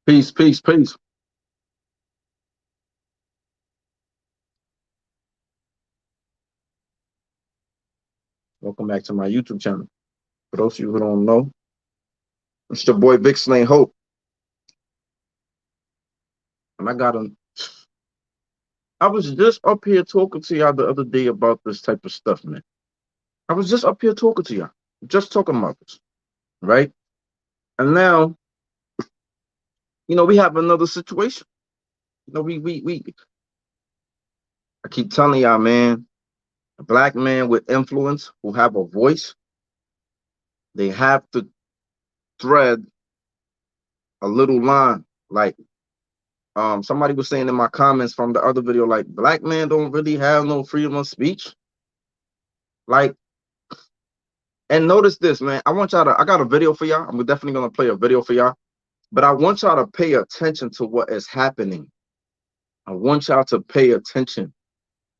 Peace, peace, peace. Welcome back to my YouTube channel. For those of you who don't know, it's your boy Vic Slain Hope. And I was just up here talking to y'all the other day about this type of stuff, man. I was just up here talking to y'all, just talking about this, right? And now, we have another situation. We I keep telling y'all, man, a black man with influence who have a voice, they have to thread a little line. Like somebody was saying in my comments from the other video, like black men don't really have no freedom of speech. Like, and notice this, man. I got a video for y'all. I'm definitely gonna play a video for y'all, but I want y'all to pay attention to what is happening. I want y'all to pay attention.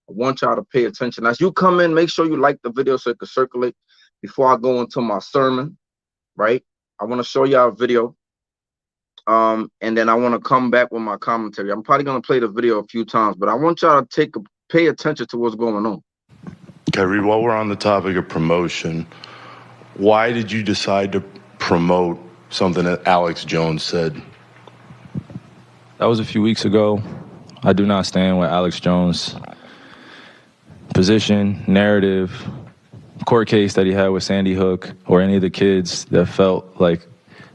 I want y'all to pay attention. As you come in, make sure you like the video so it can circulate before I go into my sermon, right? I want to show y'all a video. And then I want to come back with my commentary. I'm probably gonna play the video a few times, but I want y'all to pay attention to what's going on. Kyrie, while we're on the topic of promotion, why did you decide to promote something that Alex Jones said? That was a few weeks ago. I do not stand with Alex Jones' position, narrative, court case that he had with Sandy Hook, or any of the kids that felt like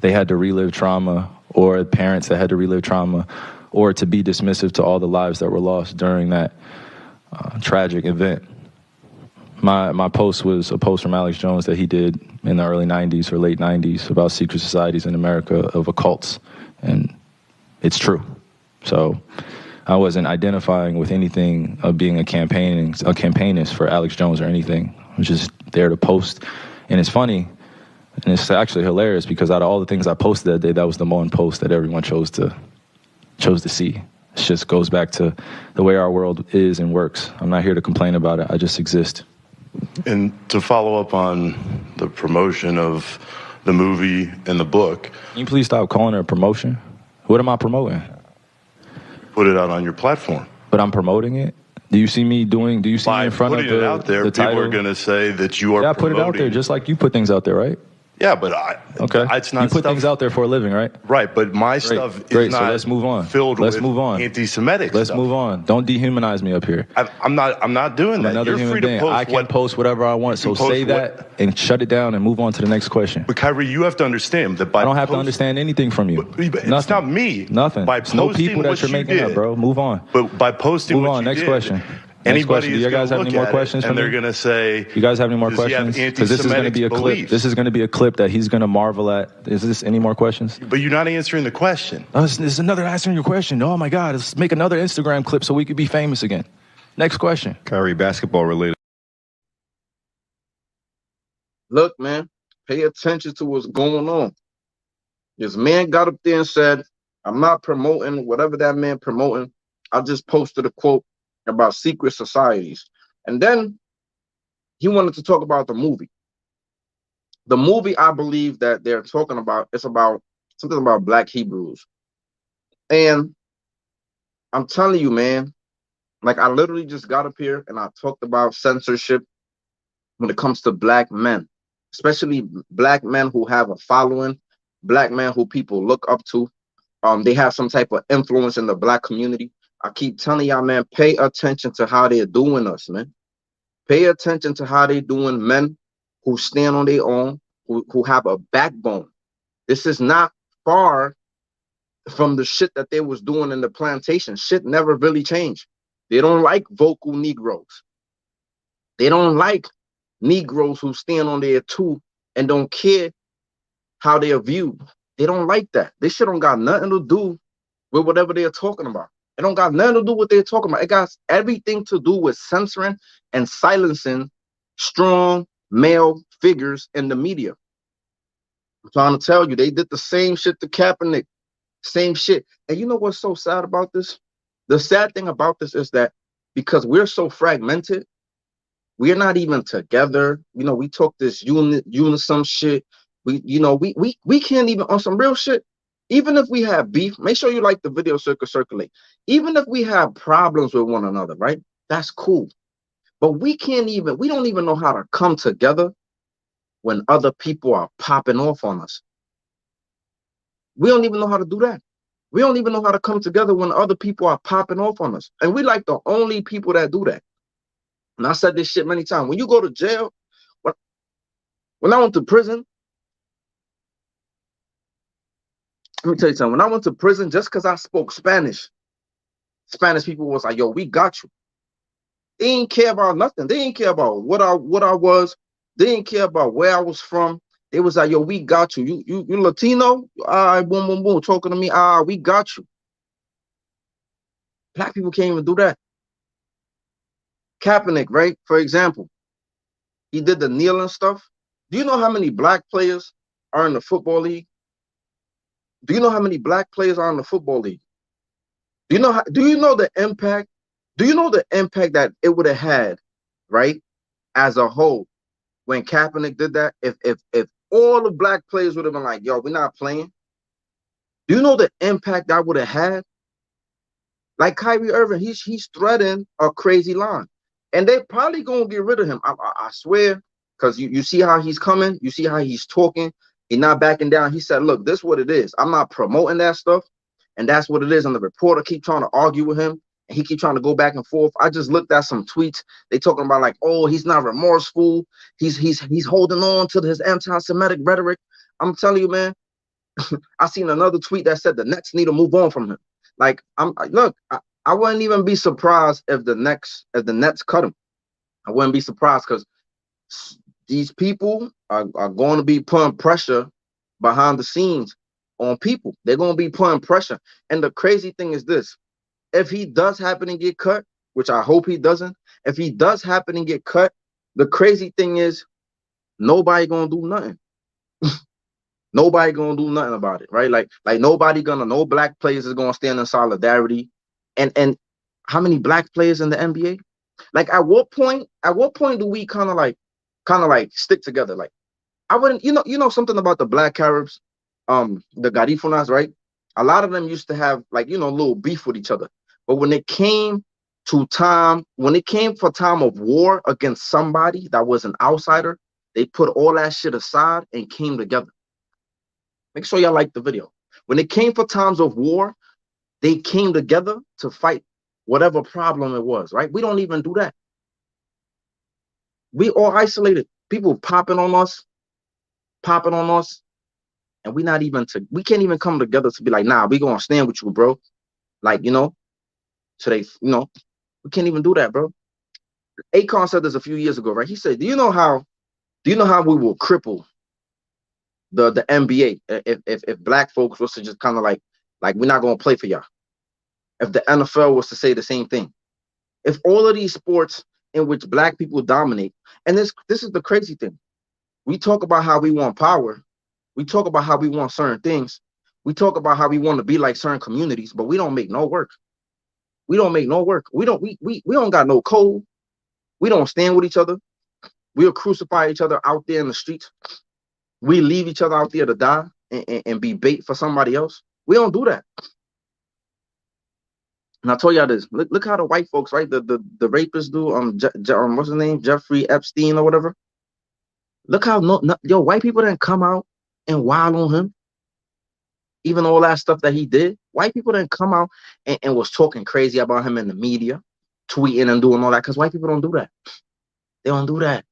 they had to relive trauma, or parents that had to relive trauma, or to be dismissive to all the lives that were lost during that tragic event. My post was a post from Alex Jones that he did in the early 90s or late 90s about secret societies in America of occults, and it's true. So I wasn't identifying with anything of being a campaignist for Alex Jones or anything. I was just there to post, and it's funny, and it's actually hilarious because out of all the things I posted that day, that was the one post that everyone chose to see. It just goes back to the way our world is and works. I'm not here to complain about it. I just exist. And to follow up on the promotion of the movie and the book. Can you please stop calling it a promotion? What am I promoting? Put it out on your platform. But I'm promoting it? Do you see me in front of the putting it out there, the people title? are going to say that you are Yeah, I put it out there just like you put things out there, right? Yeah, but okay. It's not you put stuff, things out there for a living, right? Right, but my stuff is not so let's move on. Filled let's with move on. anti-Semitic Let's stuff. move on. Don't dehumanize me up here. I'm not doing that. Another You're human free being. to post I can post whatever I want, so say that and shut it down and move on to the next question. But Kyrie, you have to understand that by I don't have to understand anything from you. It's not me. Nothing. By It's no people that you're making up, bro. Move on. But by posting move what on. you Next did, question. Anybody Do you guys have any more questions? And they're going to say, you guys have any more questions? Because this is going to be a clip. This is going to be a clip that he's going to marvel at. Is this any more questions? But you're not answering the question. Oh, this is another answering your question. Oh my God, let's make another Instagram clip so we could be famous again. Next question. Kyrie, basketball related. Look, man, pay attention to what's going on. This man got up there and said, I'm not promoting whatever that man promoting. I just posted a quote about secret societies. And then he wanted to talk about the movie. The movie, I believe that they're talking about, it's about something about Black Hebrews. And I'm telling you, man, like I literally just got up here and I talked about censorship when it comes to Black men, especially Black men who have a following, Black men who people look up to. They have some type of influence in the Black community. I keep telling y'all, man, pay attention to how they're doing us, man. Pay attention to how they're doing men who stand on their own, who have a backbone. This is not far from the shit that they was doing in the plantation. Shit never really changed. They don't like vocal Negroes. They don't like Negroes who stand on their two and don't care how they are viewed. They don't like that. This shit don't got nothing to do with whatever they're talking about. It don't got nothing to do with what they're talking about. It got everything to do with censoring and silencing strong male figures in the media. I'm trying to tell you, they did the same shit to Kaepernick. Same shit. And you know what's so sad about this? The sad thing about this is that because we're so fragmented, we're not even together. We talk this unison shit. We can't even, on some real shit, Even if we have beef, make sure you like the video circulate. Even if we have problems with one another, right? That's cool. But we don't even know how to come together when other people are popping off on us. We don't even know how to do that. We don't even know how to come together when other people are popping off on us. And we like the only people that do that. And I said this shit many times. When you go to jail, when I went to prison, let me tell you something. When I went to prison, just because I spoke Spanish, Spanish people was like, yo, we got you. They didn't care about nothing. They didn't care about what I was. They didn't care about where I was from. They was like, yo, we got you. You Latino? All right, boom, boom, boom. Talking to me. We got you. Black people can't even do that. Kaepernick, right? For example, he did the kneeling stuff. Do you know how many black players are in the football league? Do you know how many black players are in the football league? Do you know the impact? Do you know the impact that it would have had, right? As a whole, when Kaepernick did that, if all the black players would have been like, yo, we're not playing. Do you know the impact that would have had? Like Kyrie Irving, he's threading a crazy line. And they probably gonna get rid of him. I swear, because you see how he's coming, you see how he's talking, he's not backing down. He said, look, this is what it is. I'm not promoting that stuff. And that's what it is. And the reporter keep trying to argue with him. And he keep trying to go back and forth. I just looked at some tweets. They talking about like, oh, he's not remorseful. He's holding on to his anti-Semitic rhetoric. I'm telling you, man. I seen another tweet that said the Nets need to move on from him. Like, I wouldn't even be surprised if the Nets cut him. I wouldn't be surprised because these people are going to be putting pressure behind the scenes on people. They're going to be putting pressure. And the crazy thing is this: if he does happen to get cut, which I hope he doesn't, if he does happen to get cut, the crazy thing is nobody gonna do nothing. Nobody gonna do nothing about it, right? Like no black players is gonna stand in solidarity. And how many black players in the NBA? Like at what point do we kind of like stick together? Like I wouldn't, you know something about the black Caribs, the Garifunas, right? A lot of them used to have like, a little beef with each other. But when it came for time of war against somebody that was an outsider, they put all that shit aside and came together. Make sure y'all like the video. When it came for times of war, they came together to fight whatever problem it was, right? We don't even do that. We all isolated. People popping on us, and we can't even come together to be like, nah, we gonna stand with you, bro. Like, so we can't even do that, bro. Akon said this a few years ago, right? He said, do you know how we will cripple the NBA if black folks was to just kind of like we're not gonna play for y'all? If the NFL was to say the same thing, if all of these sports in which black people dominate, and this is the crazy thing, we talk about how we want power, we talk about how we want certain things, we talk about how we want to be like certain communities, but we don't make no work. We don't make no work. We don't got no code. We don't stand with each other. We'll crucify each other out there in the streets. We leave each other out there to die and be bait for somebody else. We don't do that. And I told y'all this. Look how the white folks, right? The rapists do. What's his name? Jeffrey Epstein or whatever. Look how white people didn't come out and wild on him. Even all that stuff that he did, white people didn't come out and was talking crazy about him in the media, tweeting and doing all that. Because white people don't do that. They don't do that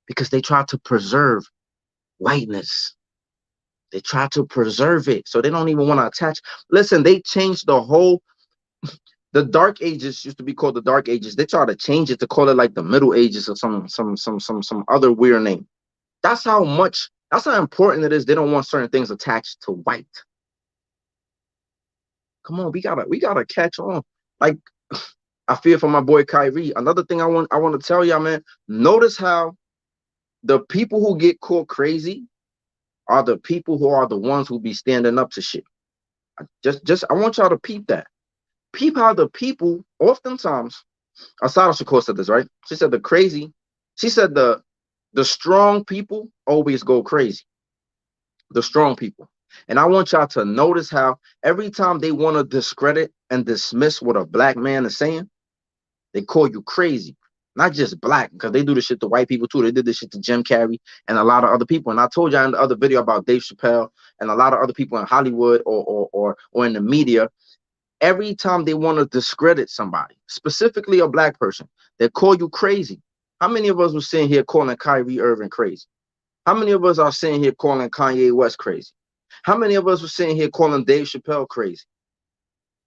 because they try to preserve whiteness. They try to preserve it, so they don't even want to attach. Listen, they changed the Dark Ages used to be called the Dark Ages. They try to change it to call it like the Middle Ages or some other weird name. That's how important it is. They don't want certain things attached to white. Come on, we gotta catch on. Like, I feel for my boy Kyrie. Another thing I want to tell y'all, man. Notice how the people who get caught crazy are the people who are the ones who be standing up to shit. I want y'all to peep that. Peep how the people oftentimes, Asada Shakur said this, right? She said the strong people always go crazy. The strong people. And I want y'all to notice how every time they want to discredit and dismiss what a black man is saying, they call you crazy. Not just black, because they do this shit to white people too. They did this shit to Jim Carrey and a lot of other people. And I told y'all in the other video about Dave Chappelle and a lot of other people in Hollywood or in the media. Every time they want to discredit somebody, specifically a black person, they call you crazy. How many of us were sitting here calling Kyrie Irving crazy? How many of us are sitting here calling Kanye West crazy? How many of us were sitting here calling Dave Chappelle crazy?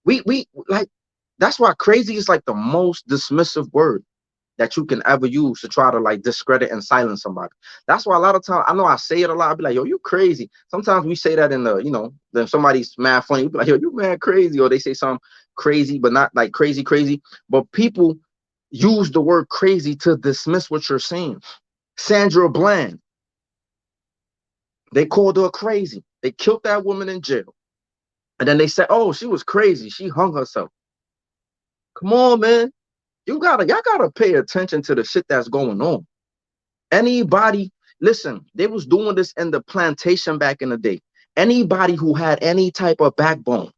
We like, that's why crazy is like the most dismissive word that you can ever use to try to like discredit and silence somebody. That's why a lot of times, I know I say it a lot, I'll be like, yo, you crazy. Sometimes we say that in the, then somebody's mad funny, we be like, yo, you mad crazy, or they say something crazy, but not like crazy, crazy. But people use the word crazy to dismiss what you're saying. Sandra Bland, they called her crazy. They killed that woman in jail. And then they said, oh, she was crazy. She hung herself. Come on, man. Y'all gotta pay attention to the shit that's going on. Anybody, listen, they was doing this in the plantation back in the day. Anybody who had any type of backbone,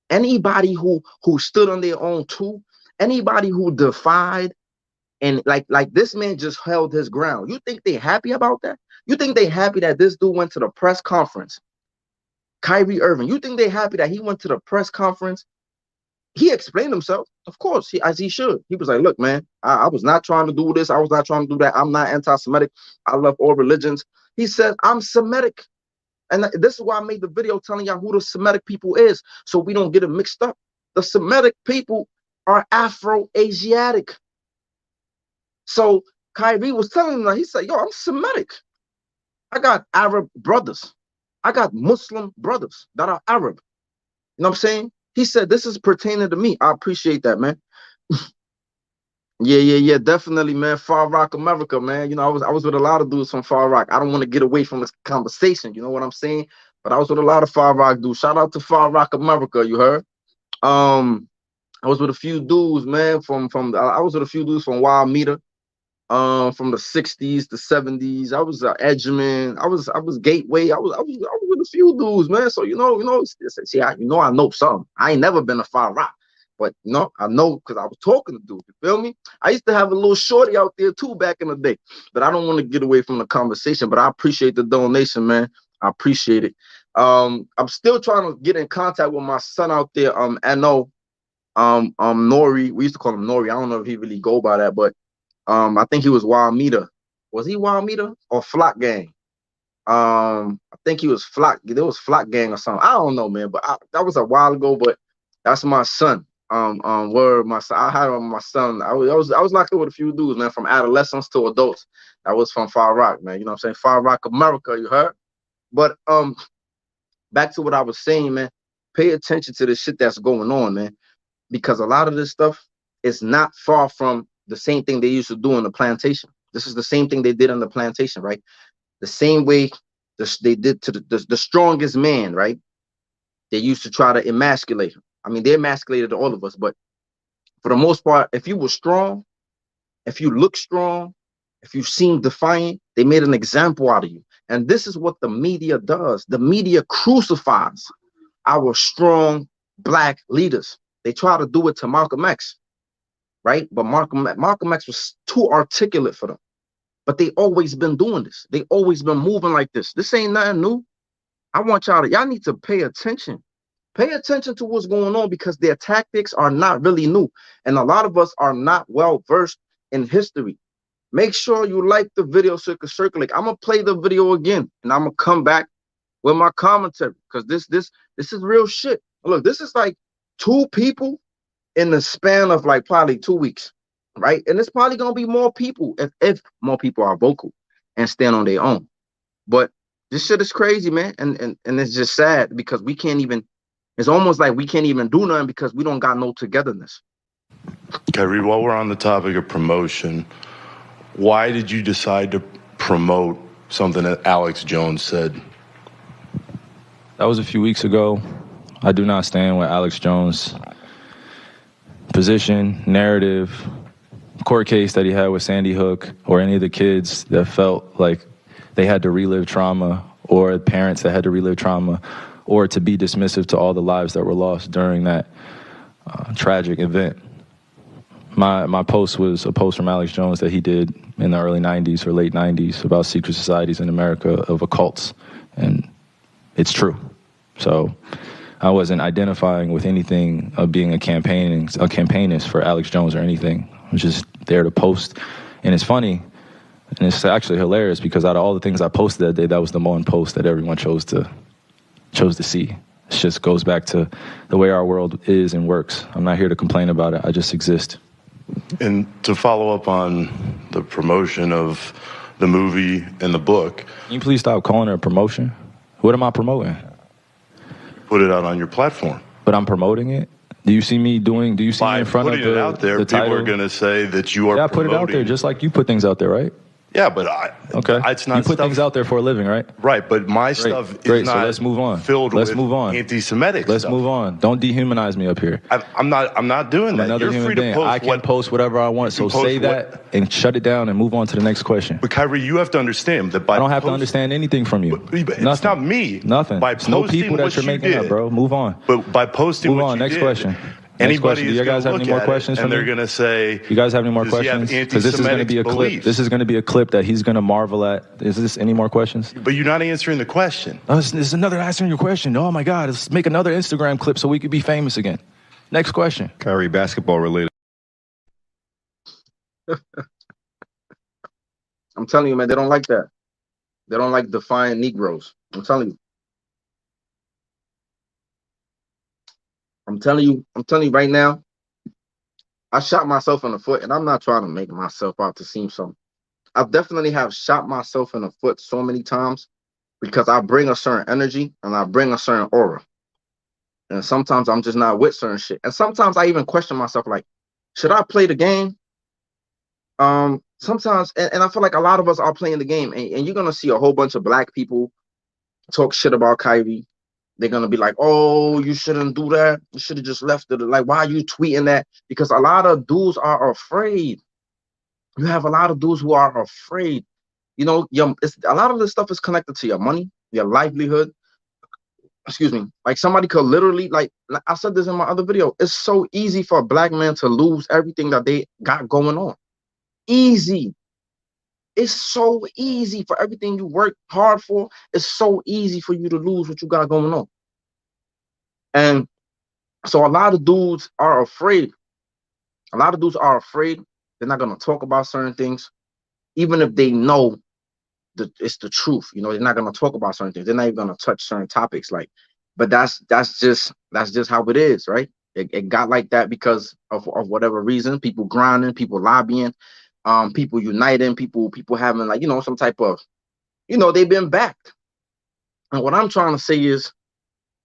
anybody who stood on their own too, anybody who defied, and like this man just held his ground. You think they happy about that? You think they happy that this dude went to the press conference? Kyrie Irving, you think they happy that he went to the press conference? He explained himself, of course, as he should. He was like, look, man, I was not trying to do this. I was not trying to do that. I'm not anti-Semitic. I love all religions. He said, I'm Semitic. And this is why I made the video telling y'all who the Semitic people is, so we don't get it mixed up. The Semitic people are Afro-Asiatic. So Kyrie was telling them, he said, yo, I'm Semitic. I got Arab brothers. I got Muslim brothers that are Arab. You know what I'm saying? He said, this is pertaining to me. I appreciate that, man. Yeah, definitely, man. Far Rock America, man. I was with a lot of dudes from Far Rock. I don't want to get away from this conversation, you know what I'm saying? But I was with a lot of Far Rock dudes. Shout out to Far Rock America, you heard? I was with a few dudes, man, I was with a few dudes from Wild Meter, from the 60s, the 70s. I was Edgeman. I was Gateway. I was with a few dudes, man. So see, I know something. I ain't never been a Far Rock, but I know because I was talking to dudes. You feel me? I used to have a little shorty out there too back in the day, but I don't want to get away from the conversation. But I appreciate the donation, man. I appreciate it. I'm still trying to get in contact with my son out there. No, Nori. We used to call him Nori. I don't know if he really go by that, but I think he was Wild Meter. Was he Wild Meter or Flock Gang? I think he was Flock. There was Flock Gang or something. I don't know, man. But that was a while ago. But that's my son. Where my son, I had my son. I was locked up with a few dudes, man, from adolescents to adults. That was from Far Rock, man. You know what I'm saying? Far Rock America, you heard? But back to what I was saying, man. Pay attention to the shit that's going on, man, because a lot of this stuff is not far from the same thing they used to do in the plantation. This is the same thing they did on the plantation, right? The same way they did to the strongest man, right? They used to try to emasculate him. I mean, they emasculated all of us, but for the most part, if you were strong, if you look strong, if you seem defiant, they made an example out of you. And this is what the media does. The media crucifies our strong black leaders. They try to do it to Malcolm X, right? But Malcolm X was too articulate for them. But they always been doing this. They always been moving like this. This ain't nothing new. I want y'all need to pay attention. Pay attention to what's going on, because their tactics are not really new. And a lot of us are not well versed in history. Make sure you like the video so it can circulate. I'm gonna play the video again, and I'm gonna come back with my commentary, because this is real shit. Look, this is like 2 people in the span of like probably 2 weeks, right? And it's probably gonna be more people if more people are vocal and stand on their own. But this shit is crazy, man, and it's just sad because we can't even. It's almost like we can't even do nothing because we don't got no togetherness. Kyrie, while we're on the topic of promotion, why did you decide to promote something that Alex Jones said? That was a few weeks ago. I do not stand with Alex Jones' position, narrative, court case that he had with Sandy Hook, or any of the kids that felt like they had to relive trauma, or parents that had to relive trauma, or to be dismissive to all the lives that were lost during that tragic event. My post was a post from Alex Jones that he did in the early 90s or late 90s about secret societies in America of occults, and it's true. So I wasn't identifying with anything of being a campaignist for Alex Jones or anything. I was just there to post. And it's funny, and it's actually hilarious, because out of all the things I posted that day, that was the one post that everyone chose to see. It just goes back to the way our world is and works. I'm not here to complain about it. I just exist. And to follow up on the promotion of the movie and the book. Can you please stop calling it a promotion? What am I promoting? Put it out on your platform. But I'm promoting it? Do you see me in front of the title? By putting it out there, people are going to say that you are promoting. Yeah, I put it out there just like you put things out there, right? Yeah, but it's not. You put things out there for a living, right? Right, but my stuff is not. So let's move on. Filled with anti-Semitic. Let's move on. Don't dehumanize me up here. I'm not doing that. Another human being. I can post whatever I want. So say that and shut it down and move on to the next question. But Kyrie, you have to understand that I don't have to understand anything from you. It's not me. Nothing. It's no people that you're making up, bro. Move on. But by posting move what on. you Next did, question. Anybody do you guys have any more questions? And they're going to say, "You guys have any more questions?" Because this is going to be a clip. This is going to be a clip that he's going to marvel at. Is this any more questions? But you're not answering the question. Oh, this is another answering your question. Oh my God! Let's make another Instagram clip so we could be famous again. Next question. Kyrie, basketball related. I'm telling you, man, they don't like that. They don't like defying Negroes. I'm telling you. I'm telling you right now, I shot myself in the foot, and I'm not trying to make myself out to seem something. I definitely have shot myself in the foot so many times because I bring a certain energy and I bring a certain aura. And sometimes I'm just not with certain shit. And sometimes I even question myself, like, should I play the game? Sometimes, and I feel like a lot of us are playing the game, and you're going to see a whole bunch of black people talk shit about Kyrie. They're going to be like, oh, you shouldn't do that. You should have just left it. Like, why are you tweeting that? Because a lot of dudes are afraid. You have a lot of dudes who are afraid. You know, a lot of this stuff is connected to your money, your livelihood. Excuse me. Like, somebody could literally, like I said this in my other video, it's so easy for a black man to lose everything that they got going on. Easy. It's so easy for everything you work hard for. It's so easy for you to lose what you got going on. And so a lot of dudes are afraid. A lot of dudes are afraid. They're not going to talk about certain things, even if they know that it's the truth. You know, they're not going to talk about certain things. They're not even going to touch certain topics. Like, but that's just how it is, right? It got like that because of whatever reason. People grinding, people lobbying. People uniting, people having, like, you know, some type of, you know, they've been backed. And what I'm trying to say is,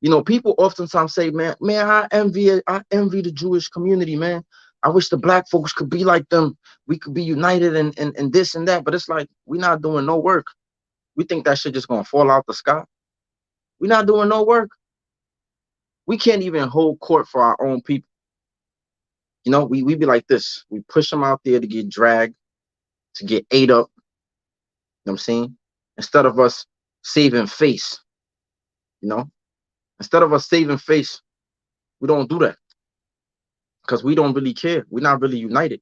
you know, people oftentimes say, man, I envy the Jewish community, man. I wish the black folks could be like them. We could be united and this and that. But it's like, we're not doing no work. We think that shit just gonna fall out the sky. We're not doing no work. We can't even hold court for our own people. You know, we be like this. We push them out there to get dragged, to get ate up. You know what I'm saying? Instead of us saving face, you know? Instead of us saving face, we don't do that. Because we don't really care. We're not really united.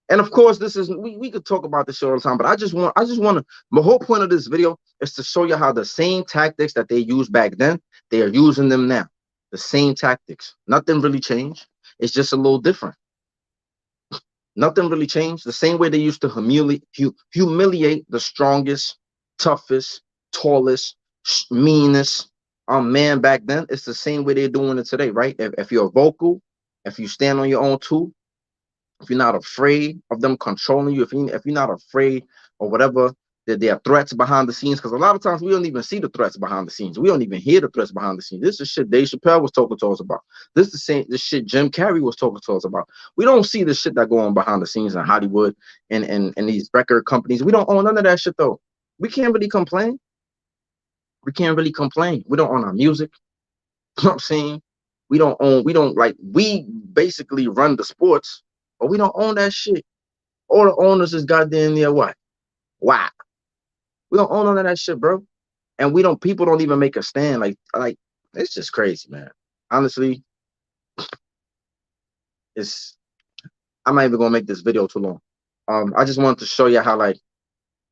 And of course, this is, we could talk about this all the time, but I just want to, the whole point of this video is to show you how the same tactics that they used back then, they are using them now. The same tactics. Nothing really changed. It's just a little different. Nothing really changed. The same way they used to humiliate the strongest, toughest, tallest, meanest man back then. It's the same way they're doing it today, right? If you're vocal, if you stand on your own too, if you're not afraid of them controlling you, if you're not afraid or whatever, that there are threats behind the scenes, because a lot of times we don't even see the threats behind the scenes. We don't even hear the threats behind the scenes. This is shit Dave Chappelle was talking to us about. This shit Jim Carrey was talking to us about. We don't see the shit that go on behind the scenes in Hollywood and these record companies. We don't own none of that shit though. We can't really complain. We can't really complain. We don't own our music. You know what I'm saying? We basically run the sports, but we don't own that shit. All the owners is goddamn near what? Wow. We don't own none of that shit, bro. and people don't even make a stand. Like it's just crazy, man. Honestly, it's I'm not even gonna make this video too long. I just wanted to show you how, like,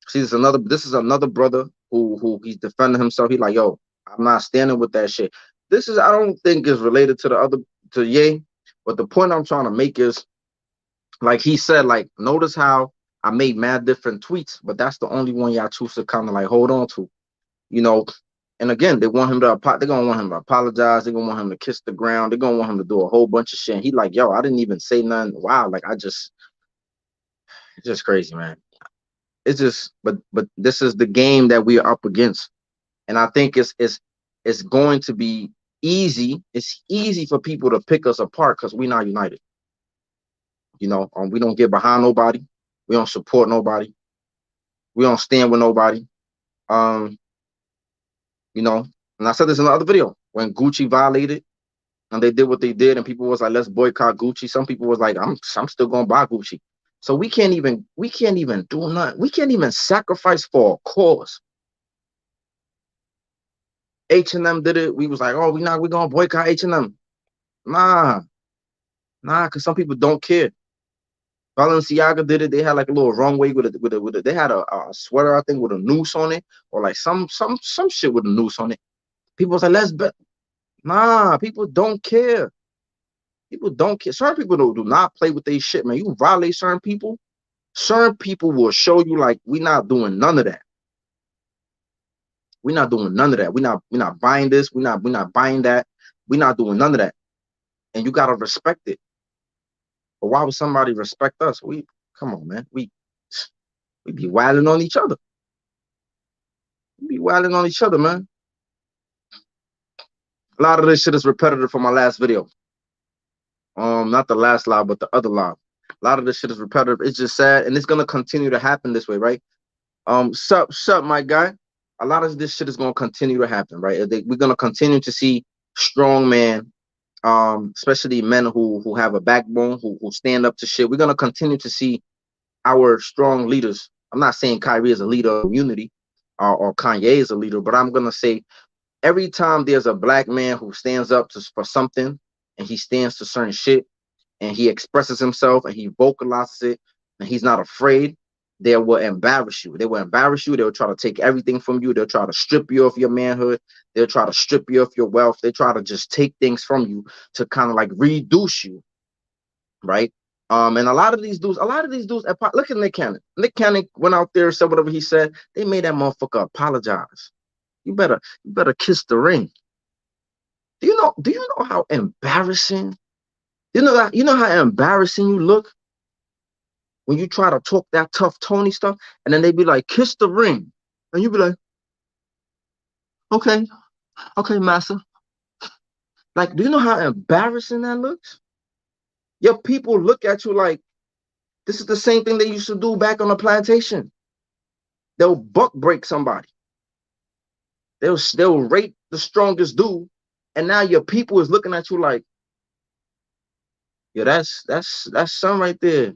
see, this is another brother who he's defending himself. He like, yo, I'm not standing with that shit. This is, I don't think, is related to the other, to Ye, but the point I'm trying to make is, like he said, like, notice how I made mad different tweets, but that's the only one y'all choose to kind of like hold on to, you know. And again, they're gonna want him to apologize. They're gonna want him to kiss the ground. They're gonna want him to do a whole bunch of shit. And he like, yo, I didn't even say nothing. Wow, like it's just crazy, man. It's just, but this is the game that we are up against, and I think it's going to be easy. It's easy for people to pick us apart because we're not united. We don't get behind nobody. We don't support nobody. We don't stand with nobody. Um, you know, and I said this in the other video when Gucci violated and they did what they did, and people was like, let's boycott Gucci. Some people was like, I'm still gonna buy Gucci. So we can't even do nothing. We can't even sacrifice for a cause. H&M did it. We was like, oh, we're gonna boycott H&M. Nah, nah, because some people don't care. Balenciaga did it. They had like a little runway they had a sweater, I think, with a noose on it, or like some shit with a noose on it. People was like, let's bet. Nah, people don't care. People don't care. Certain people do not play with their shit, man. You violate certain people will show you like we not doing none of that. We're not doing none of that. We're not buying this. We're not buying that. We're not doing none of that. And you gotta respect it. But why would somebody respect us? We Come on, man. We be wilding on each other. We be wilding on each other, man. A lot of this shit is repetitive from my last video. Not the last live, but the other live. A lot of this shit is repetitive. It's just sad, and it's gonna continue to happen this way, right? Sup, my guy. A lot of this shit is gonna continue to happen, right? We're gonna continue to see strong men, especially men who have a backbone, who stand up to shit. We're gonna continue to see our strong leaders. I'm not saying Kyrie is a leader of community, or Kanye is a leader, but I'm gonna say every time there's a black man who stands up for something, and he stands to certain shit, and he expresses himself and he vocalizes it, and he's not afraid, they will embarrass you. They will embarrass you. They'll try to take everything from you. They'll try to strip you of your manhood. They'll try to strip you of your wealth. They try to just take things from you to kind of like reduce you, right? And a lot of these dudes, look at Nick Cannon. Nick Cannon went out there, said whatever he said. They made that motherfucker apologize. You better kiss the ring. Do you know how embarrassing? You know how embarrassing you look when you try to talk that tough Tony stuff, and then they be like, kiss the ring. And you be like, okay, okay, massa. Like, do you know how embarrassing that looks? Your people look at you like this is the same thing they used to do back on the plantation. They'll buck break somebody. They'll rape the strongest dude, and now your people is looking at you like, yeah, that's some right there.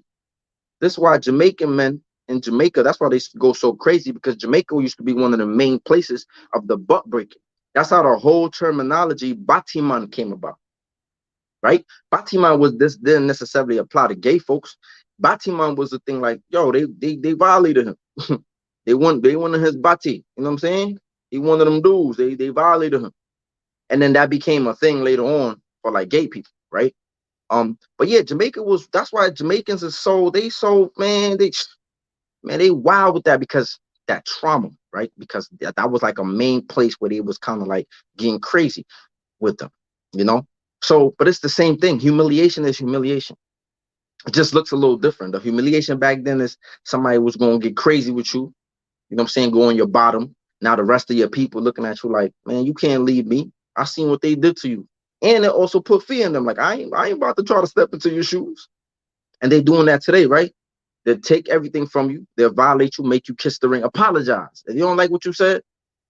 This is why Jamaican men in Jamaica, that's why they go so crazy, because Jamaica used to be one of the main places of the butt breaking. That's how the whole terminology Batiman came about, right? Batiman was this didn't necessarily apply to gay folks. Batiman was the thing like, yo, they violated him. they wanted his bati. You know what I'm saying? He wanted them dudes. They violated him. And then that became a thing later on for like gay people, right? But yeah, Jamaica was, that's why Jamaicans are they wild with that, because that trauma, right? Because that was like a main place where they was kind of like getting crazy with them, you know? So, but it's the same thing. Humiliation is humiliation. It just looks a little different. The humiliation back then is somebody was going to get crazy with you, you know what I'm saying? Go on your bottom. Now the rest of your people looking at you like, man, you can't leave me. I seen what they did to you. And it also put fear in them. Like, I ain't about to try to step into your shoes. And they're doing that today, right? They'll take everything from you. They'll violate you, make you kiss the ring, apologize. If you don't like what you said,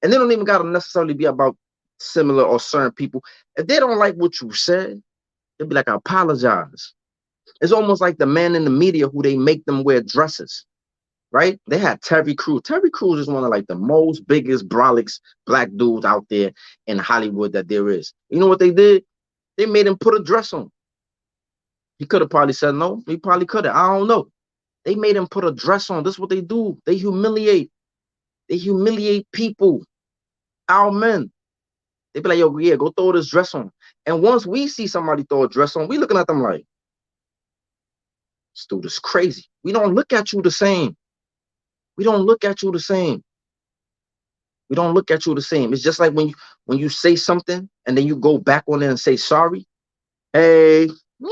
and they don't even got to necessarily be about similar or certain people. If they don't like what you said, they'll be like, I apologize. It's almost like the man in the media who they make them wear dresses. right? They had Terry Crews. Terry Crews is one of like the most biggest brolics black dudes out there in Hollywood that there is. You know what they did? They made him put a dress on. He could have probably said no. He probably could have. I don't know. They made him put a dress on. This is what they do. They humiliate. They humiliate people. Our men. They be like, yo, yeah, go throw this dress on. And once we see somebody throw a dress on, we looking at them like, this dude is crazy. We don't look at you the same. We don't look at you the same. We don't look at you the same. It's just like when you say something and then you go back on it and say sorry. Hey, meow.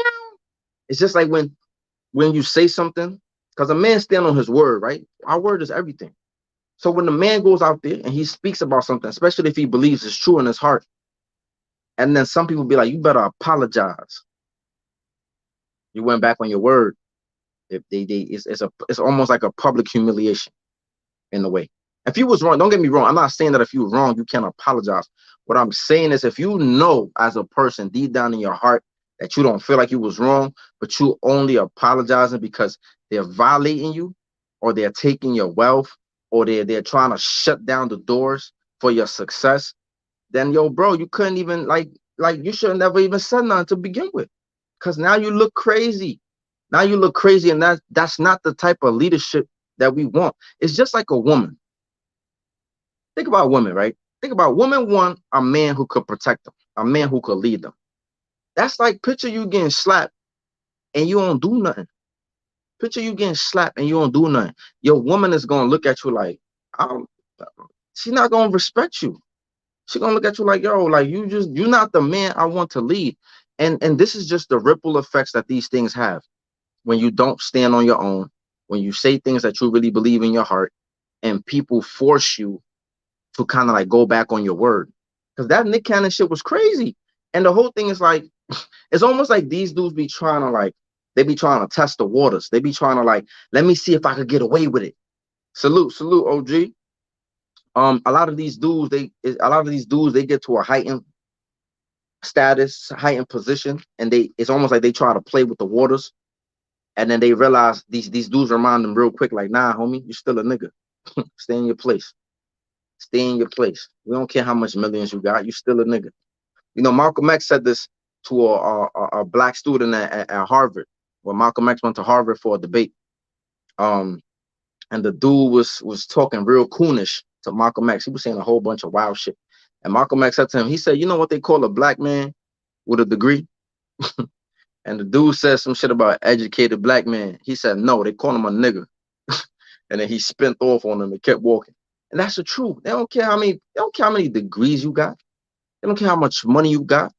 It's just like when you say something, because a man stand on his word, right? Our word is everything. So when the man goes out there and he speaks about something, especially if he believes it's true in his heart, and then some people be like, you better apologize. You went back on your word. If it's almost like a public humiliation in a way. If you was wrong, don't get me wrong. I'm not saying that if you're wrong, you can't apologize. What I'm saying is if you know as a person deep down in your heart that you don't feel like you was wrong, but you only apologizing because they're violating you or they're taking your wealth or they're trying to shut down the doors for your success, then yo, bro, you couldn't even like you should have never even said nothing to begin with. Cause now you look crazy. Now you look crazy, and that's not the type of leadership that we want. It's just like a woman. Think about women, right? Think about women want a man who could protect them, a man who could lead them. That's like picture you getting slapped and you don't do nothing. Picture you getting slapped and you don't do nothing. Your woman is gonna look at you like, I don't, she's not gonna respect you. She's gonna look at you like, yo, like you're not the man I want to lead. And this is just the ripple effects that these things have when you don't stand on your own, when you say things that you really believe in your heart, and people force you to kind of like go back on your word. Because that Nick Cannon shit was crazy. And the whole thing is like, it's almost like these dudes be trying to like, they be trying to test the waters. They be trying to like, let me see if I could get away with it. Salute, OG. A lot of these dudes, they get to a heightened status, heightened position, and it's almost like they try to play with the waters. And then they realize these dudes remind them real quick, like, nah, homie, you're still a nigga. Stay in your place. Stay in your place. We don't care how much millions you got. You still a nigga. You know, Malcolm X said this to a black student at Harvard. When Malcolm X went to Harvard for a debate, and the dude was talking real coonish to Malcolm X. He was saying a whole bunch of wild shit. And Malcolm X said to him, he said, you know what they call a black man with a degree? And the dude said some shit about educated black man. He said, no, they call him a nigga. And then he spent off on them and kept walking. And that's the truth. They don't care how many degrees you got. They don't care how much money you got.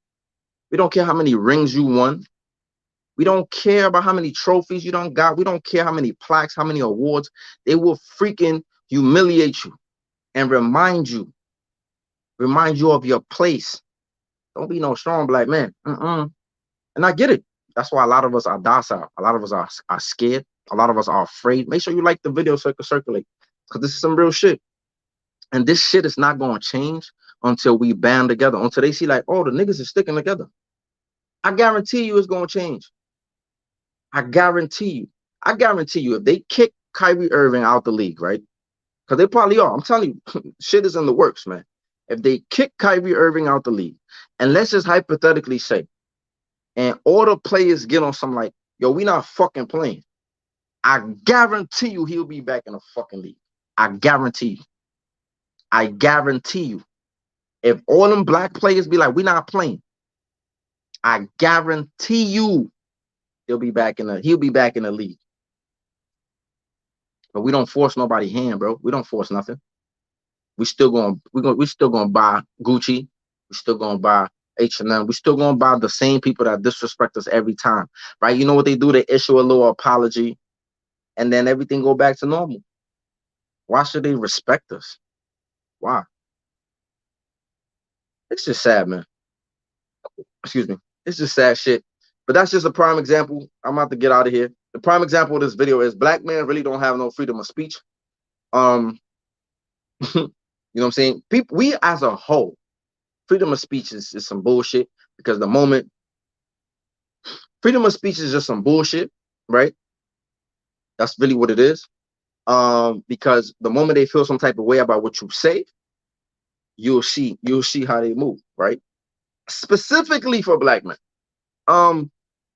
We don't care how many rings you won. We don't care about how many trophies you don't got. We don't care how many plaques, how many awards. They will freaking humiliate you and remind you of your place. Don't be no strong black man. And I get it. That's why a lot of us are docile. A lot of us are scared. A lot of us are afraid. Make sure you like the video so it can circulate. Because this is some real shit. And this shit is not going to change until we band together. Until they see like, oh, the niggas are sticking together. I guarantee you it's going to change. I guarantee you. I guarantee you if they kick Kyrie Irving out the league, right? Because they probably are. I'm telling you, shit is in the works, man. If they kick Kyrie Irving out the league, and let's just hypothetically say, and all the players get on some like, yo, we not fucking playing. I guarantee you he'll be back in the fucking league. I guarantee you. I guarantee you. If all them black players be like, we not playing, I guarantee you he'll be back in the league. But we don't force nobody's hand, bro. We don't force nothing. We still gonna buy Gucci. We still gonna buy H&M. We still gonna buy the same people that disrespect us every time, right? You know what they do? They issue a little apology, and then everything go back to normal. Why should they respect us? Why? It's just sad, man. Excuse me. It's just sad shit. But that's just a prime example. I'm about to get out of here. The prime example of this video is black men really don't have no freedom of speech. You know what I'm saying? People, we as a whole, freedom of speech is some bullshit because the moment freedom of speech is just some bullshit, right? That's really what it is. Because the moment they feel some type of way about what you say, you'll see how they move, right? Specifically for black men. Um,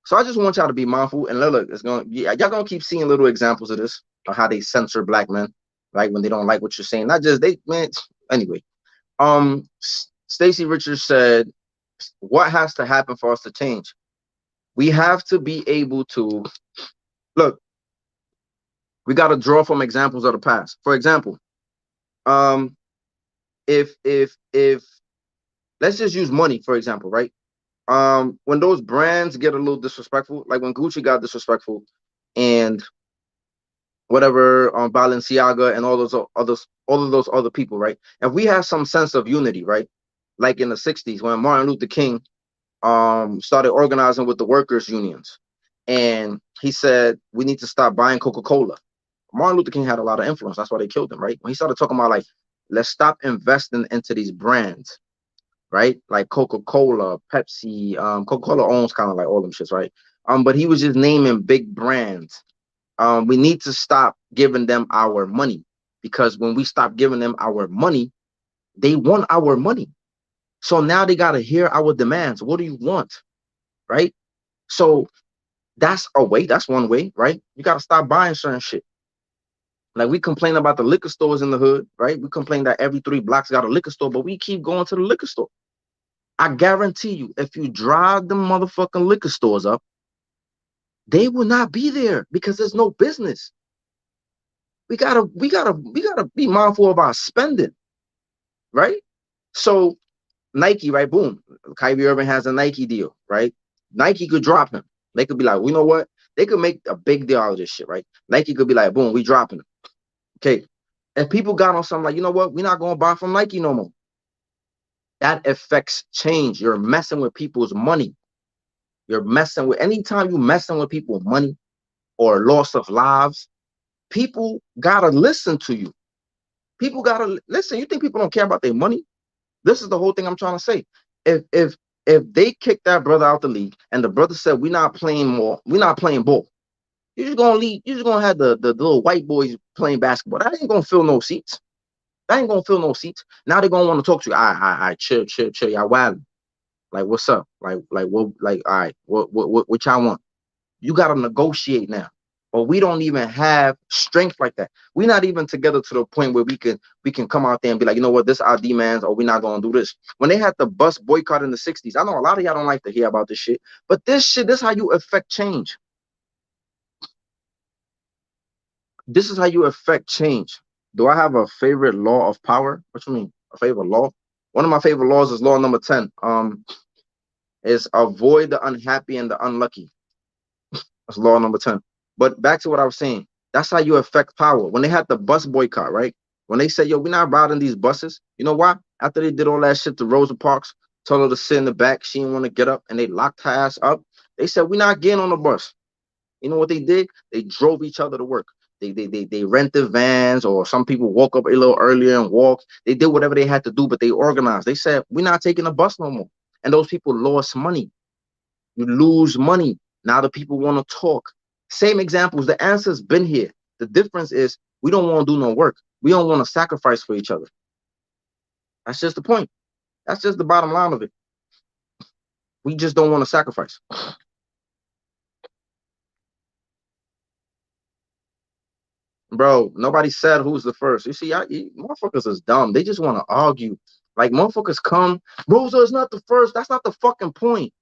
so I just want y'all to be mindful and look, it's gonna y'all gonna keep seeing little examples of this, of how they censor black men, right? When they don't like what you're saying. Not just they man, anyway. Stacey Richards said, what has to happen for us to change? We have to be able to look, we gotta draw from examples of the past. For example, um, if let's just use money, for example, right? When those brands get a little disrespectful, like when Gucci got disrespectful and whatever Balenciaga and all of those other people, right? If we have some sense of unity, right? Like in the 60s when Martin Luther King started organizing with the workers unions, and he said we need to stop buying Coca-Cola. Martin Luther King had a lot of influence. That's why they killed him, right? When he started talking about like, let's stop investing into these brands, right? Like Coca-Cola, Pepsi, Coca-Cola owns kind of like all them shits, right? But he was just naming big brands. We need to stop giving them our money, because when we stop giving them our money, they want our money. So now they gotta hear our demands. What do you want? Right? So that's a way, that's one way, right? You gotta stop buying certain shit. Like we complain about the liquor stores in the hood, right? We complain that every 3 blocks got a liquor store, but we keep going to the liquor store. I guarantee you, if you drive the motherfucking liquor stores up, they will not be there because there's no business. We gotta be mindful of our spending, right? So Nike, right? Boom. Kyrie Irving has a Nike deal, right? Nike could drop him. They could be like, well, you know what? They could make a big deal out of this shit, right? Nike could be like, boom, we dropping him. Okay. If people got on something like, you know what? We're not gonna buy from Nike no more. That affects change. You're messing with people's money. You're messing with anytime you messing with people's money or loss of lives, people gotta listen to you. People gotta listen. You think people don't care about their money? This is the whole thing I'm trying to say. If they kick that brother out the league and the brother said we're not playing more, we're not playing ball, you're just gonna leave. You're just gonna have the little white boys playing basketball. That ain't gonna fill no seats. That ain't gonna fill no seats. Now they're gonna want to talk to you. All right, chill, chill, chill. Y'all wild. Like what's up? Like what? Like all right, what y'all want? You gotta negotiate now. But we don't even have strength like that. We're not even together to the point where we can come out there and be like, you know what, this our demands, or we're not gonna do this. When they had the bus boycott in the 60s, I know a lot of y'all don't like to hear about this shit, but this shit, this is how you affect change. This is how you affect change. Do I have a favorite law of power? What you mean? A favorite law? One of my favorite laws is law number 10. Is avoid the unhappy and the unlucky. That's law number 10. But back to what I was saying. That's how you affect power. When they had the bus boycott, right? When they said, yo, we're not riding these buses. You know why? After they did all that shit to Rosa Parks, told her to sit in the back. She didn't want to get up, and they locked her ass up. They said, we're not getting on the bus. You know what they did? They drove each other to work. They rented vans, or some people woke up a little earlier and walked. They did whatever they had to do, but they organized. They said, we're not taking a bus no more. And those people lost money. You lose money. Now the people want to talk. Same examples. The answer's been here. The difference is we don't want to do no work. We don't want to sacrifice for each other. That's just the point. That's just the bottom line of it. We just don't want to sacrifice. Bro, nobody said who's the first. You see, motherfuckers is dumb. They just want to argue. Like, motherfuckers come, Rosa is not the first. That's not the fucking point.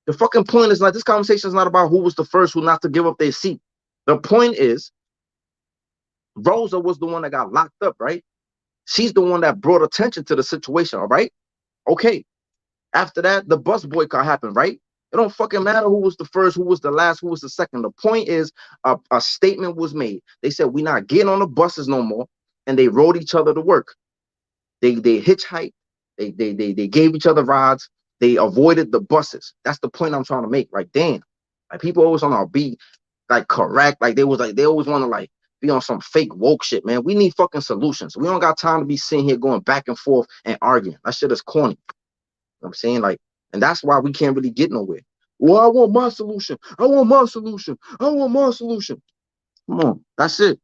The fucking point is like, this conversation is not about who was the first who not to give up their seat. The point is, Rosa was the one that got locked up, right? She's the one that brought attention to the situation, all right? Okay. After that, the bus boycott happened, right? It don't fucking matter who was the first, who was the last, who was the second. The point is, a statement was made. They said, we're not getting on the buses no more. And they rode each other to work. They hitchhiked. They gave each other rides. They avoided the buses. That's the point I'm trying to make. Like, damn. Like, people always want to be like correct. Like they always want to like be on some fake woke shit, man. We need fucking solutions. We don't got time to be sitting here going back and forth and arguing. That shit is corny. You know what I'm saying? Like, and that's why we can't really get nowhere. Well, I want my solution. I want my solution. I want my solution. Come on. That's it.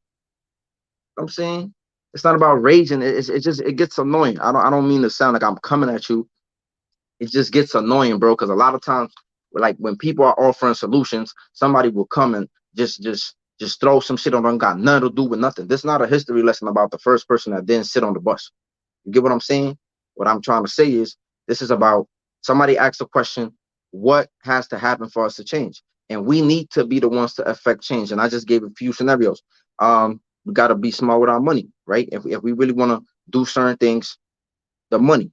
I'm saying it's not about raging. It just it gets annoying. I don't mean to sound like I'm coming at you. It just gets annoying, bro. Because a lot of times, like when people are offering solutions, somebody will come and just throw some shit on them. Got nothing to do with nothing. This is not a history lesson about the first person that didn't sit on the bus. You get what I'm saying? What I'm trying to say is this is about somebody asks a question, what has to happen for us to change? And we need to be the ones to affect change. And I just gave a few scenarios. We got to be smart with our money, right? If we really want to do certain things, the money,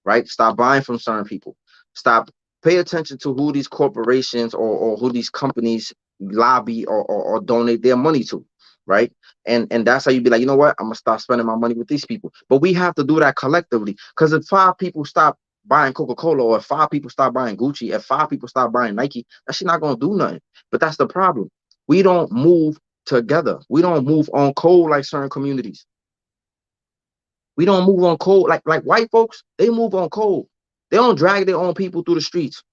right? Stop buying from certain people. Stop. Pay attention to who these corporations or who these companies lobby or donate their money to, right? And that's how you be like, you know what? I'm gonna start spending my money with these people. But we have to do that collectively. Because if 5 people stop buying Coca-Cola, or if 5 people stop buying Gucci, if 5 people stop buying Nike, that shit not gonna do nothing. But that's the problem. We don't move together. We don't move on code like certain communities. We don't move on code like white folks. They move on code. They don't drag their own people through the streets,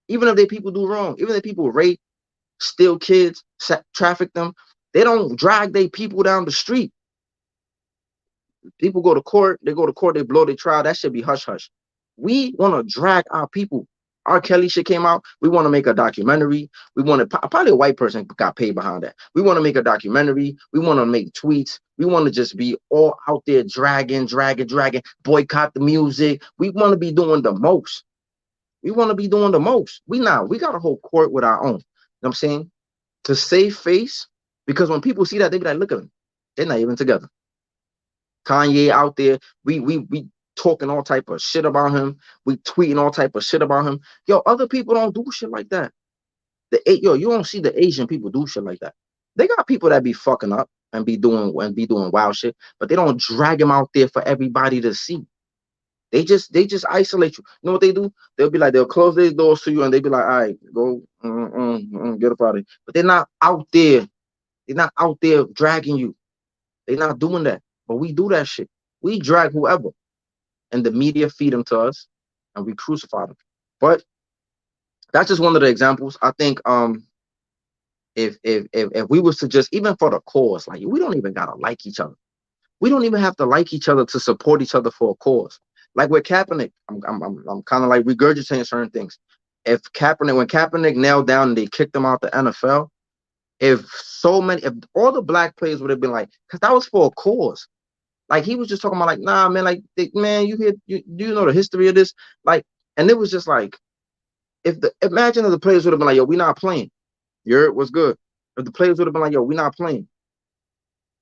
even if their people do wrong. Even if people rape, steal kids, traffic them, they don't drag their people down the street. People go to court. They go to court. They blow their trial. That should be hush hush. We want to drag our people. R. Kelly shit came out. We want to make a documentary. We want to probably a white person got paid behind that. We want to make a documentary. We want to make tweets. We want to just be all out there dragging, boycott the music. We want to be doing the most. We want to be doing the most. We got a whole court with our own. You know what I'm saying? To save face, because when people see that, they be like, look at them. They're not even together. Kanye out there, we talking all type of shit about him. We tweeting all type of shit about him. Yo, other people don't do shit like that. You don't see the Asian people do shit like that. They got people that be fucking up and be doing wild shit, but they don't drag them out there for everybody to see. They just isolate you. You know what they do? They'll close their doors to you and they be like, all right, go get up out of here. But they're not out there. They're not out there dragging you. They're not doing that. But we do that shit. We drag whoever. And the media feed them to us and we crucify them. But that's just one of the examples. I think if we was to just, even for the cause, like we don't even gotta like each other. We don't even have to like each other to support each other for a cause. Like with Kaepernick, I'm kind of like regurgitating certain things. When Kaepernick nailed down and they kicked him out the NFL, if all the black players would have been like, because that was for a cause. Like he was just talking about like, nah, man, like, man, do you know the history of this? Like, and it was just like, imagine if the players would have been like, yo, we not playing. It was good. If the players would have been like, yo, we not playing.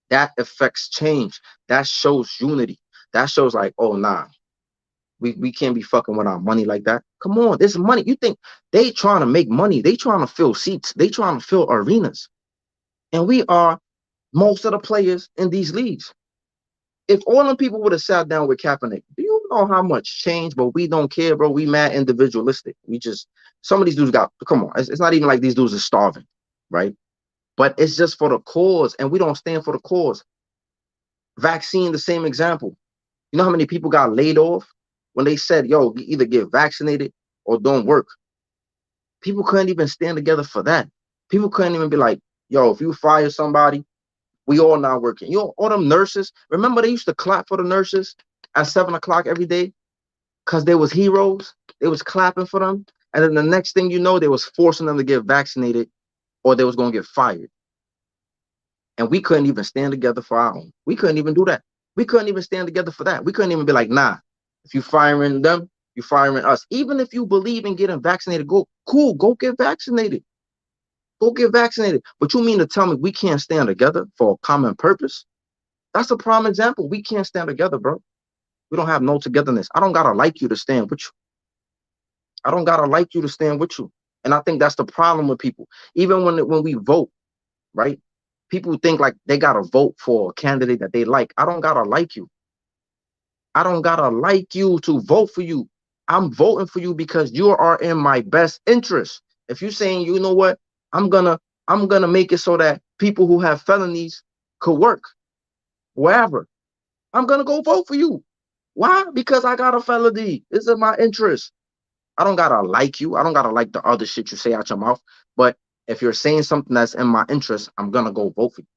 That affects change. That shows unity. That shows like, oh nah, we can't be fucking with our money like that. Come on, this money. You think they trying to make money? They trying to fill seats. They trying to fill arenas. And we are most of the players in these leagues. If all the people would have sat down with Kaepernick, do you know how much change? But we don't care, bro. We mad individualistic. Some of these dudes come on. It's not even like these dudes are starving, right? But it's just for the cause, and we don't stand for the cause. Vaccine, the same example. You know how many people got laid off when they said, yo, either get vaccinated or don't work? People couldn't even stand together for that. People couldn't even be like, yo, if you fire somebody, we all not working. All them nurses, remember they used to clap for the nurses at 7 o'clock every day because they was heroes. They was clapping for them. And then the next thing you know, they was forcing them to get vaccinated or they was going to get fired. And we couldn't even stand together for our own. We couldn't even do that. We couldn't even stand together for that. We couldn't even be like, nah, if you firing them, you firing us. Even if you believe in getting vaccinated, go get vaccinated. Go get vaccinated. But you mean to tell me we can't stand together for a common purpose? That's a prime example. We can't stand together, bro. We don't have no togetherness. I don't gotta like you to stand with you. I don't gotta like you to stand with you. And I think that's the problem with people. Even when we vote, right? People think like they gotta vote for a candidate that they like. I don't gotta like you. I don't gotta like you to vote for you. I'm voting for you because you are in my best interest. If you're saying, you know what, I'm gonna make it so that people who have felonies could work wherever, I'm gonna go vote for you. Why? Because I got a felony. It's in my interest. I don't gotta like you. I don't gotta like the other shit you say out your mouth. But if you're saying something that's in my interest, I'm gonna go vote for you.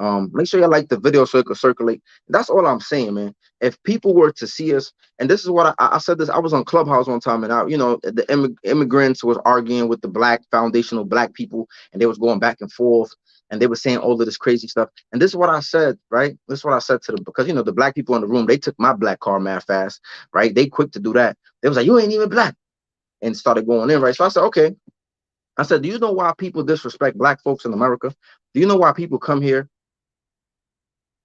Make sure you like the video so it can circulate. That's all I'm saying, man. If people were to see us, and this is what I said this, I was on Clubhouse one time, and the immigrants was arguing with the black foundational black people, and they was going back and forth, and they were saying all of this crazy stuff. And this is what I said, right? This is what I said to them, because the black people in the room, they took my black card mad fast, right? They quick to do that. They was like, you ain't even black, and started going in, right? So I said, okay. I said, do you know why people disrespect black folks in America? Do you know why people come here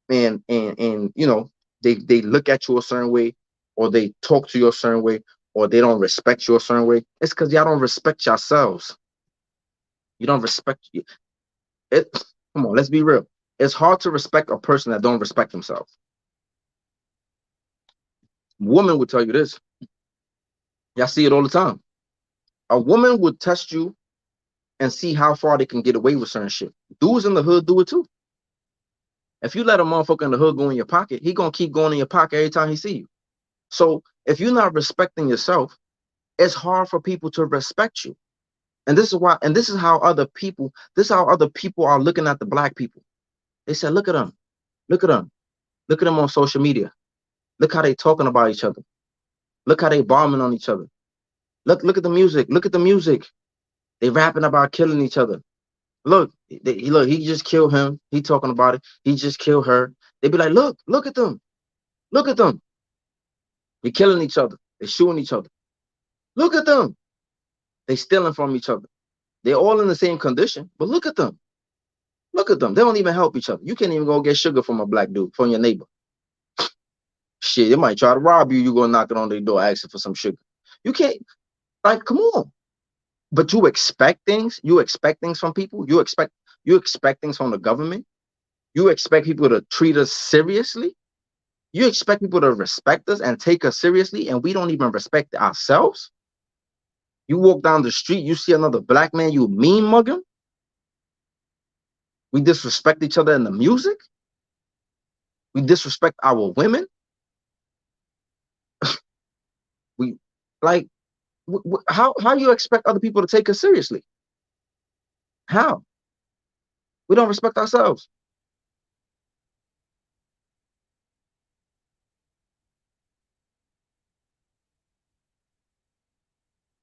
and they look at you a certain way, or they talk to you a certain way, or they don't respect you a certain way? It's because y'all don't respect yourselves. You don't respect you. It Come on, let's be real. It's hard to respect a person that don't respect themselves. Woman would tell you this. Y'all see it all the time. A woman would test you and see how far they can get away with certain shit. Dudes in the hood do it too. If you let a motherfucker in the hood go in your pocket, he gonna keep going in your pocket every time he see you. So if you're not respecting yourself, it's hard for people to respect you. And this is why, and this is how other people, are looking at the black people. They said, look at them, look at them, look at them on social media. Look how they talking about each other. Look how they bombing on each other. Look at the music. Look at the music. They rapping about killing each other. Look, he just killed him. He talking about it. He just killed her. They be like, look at them. Look at them. They killing each other. They shooting each other. Look at them. They stealing from each other. They're all in the same condition, but look at them. Look at them. They don't even help each other. You can't even go get sugar from a black dude, from your neighbor. Shit, they might try to rob you. You go knocking on their door asking for some sugar. You can't, like, come on. But you expect things. You expect things from people. You expect things from the government. You expect people to treat us seriously. You expect people to respect us and take us seriously, and we don't even respect ourselves. You walk down the street, you see another black man, you mean mug him. We disrespect each other in the music. We disrespect our women. We like how you expect other people to take us seriously? How? We don't respect ourselves.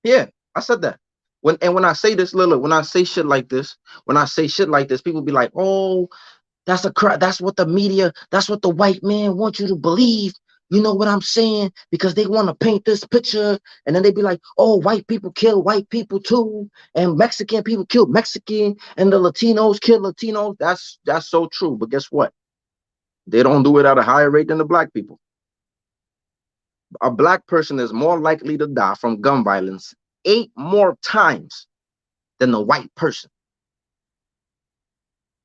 Yeah, I said that. When I say this, Lila, when I say shit like this, people be like, "Oh, that's a crap. That's what the media. That's what the white man wants you to believe." You know what I'm saying? Because they want to paint this picture, and then they be like, "Oh, white people kill white people too, and Mexican people kill Mexican, and the Latinos kill Latinos." That's so true. But guess what? They don't do it at a higher rate than the black people. A black person is more likely to die from gun violence 8 more times than the white person.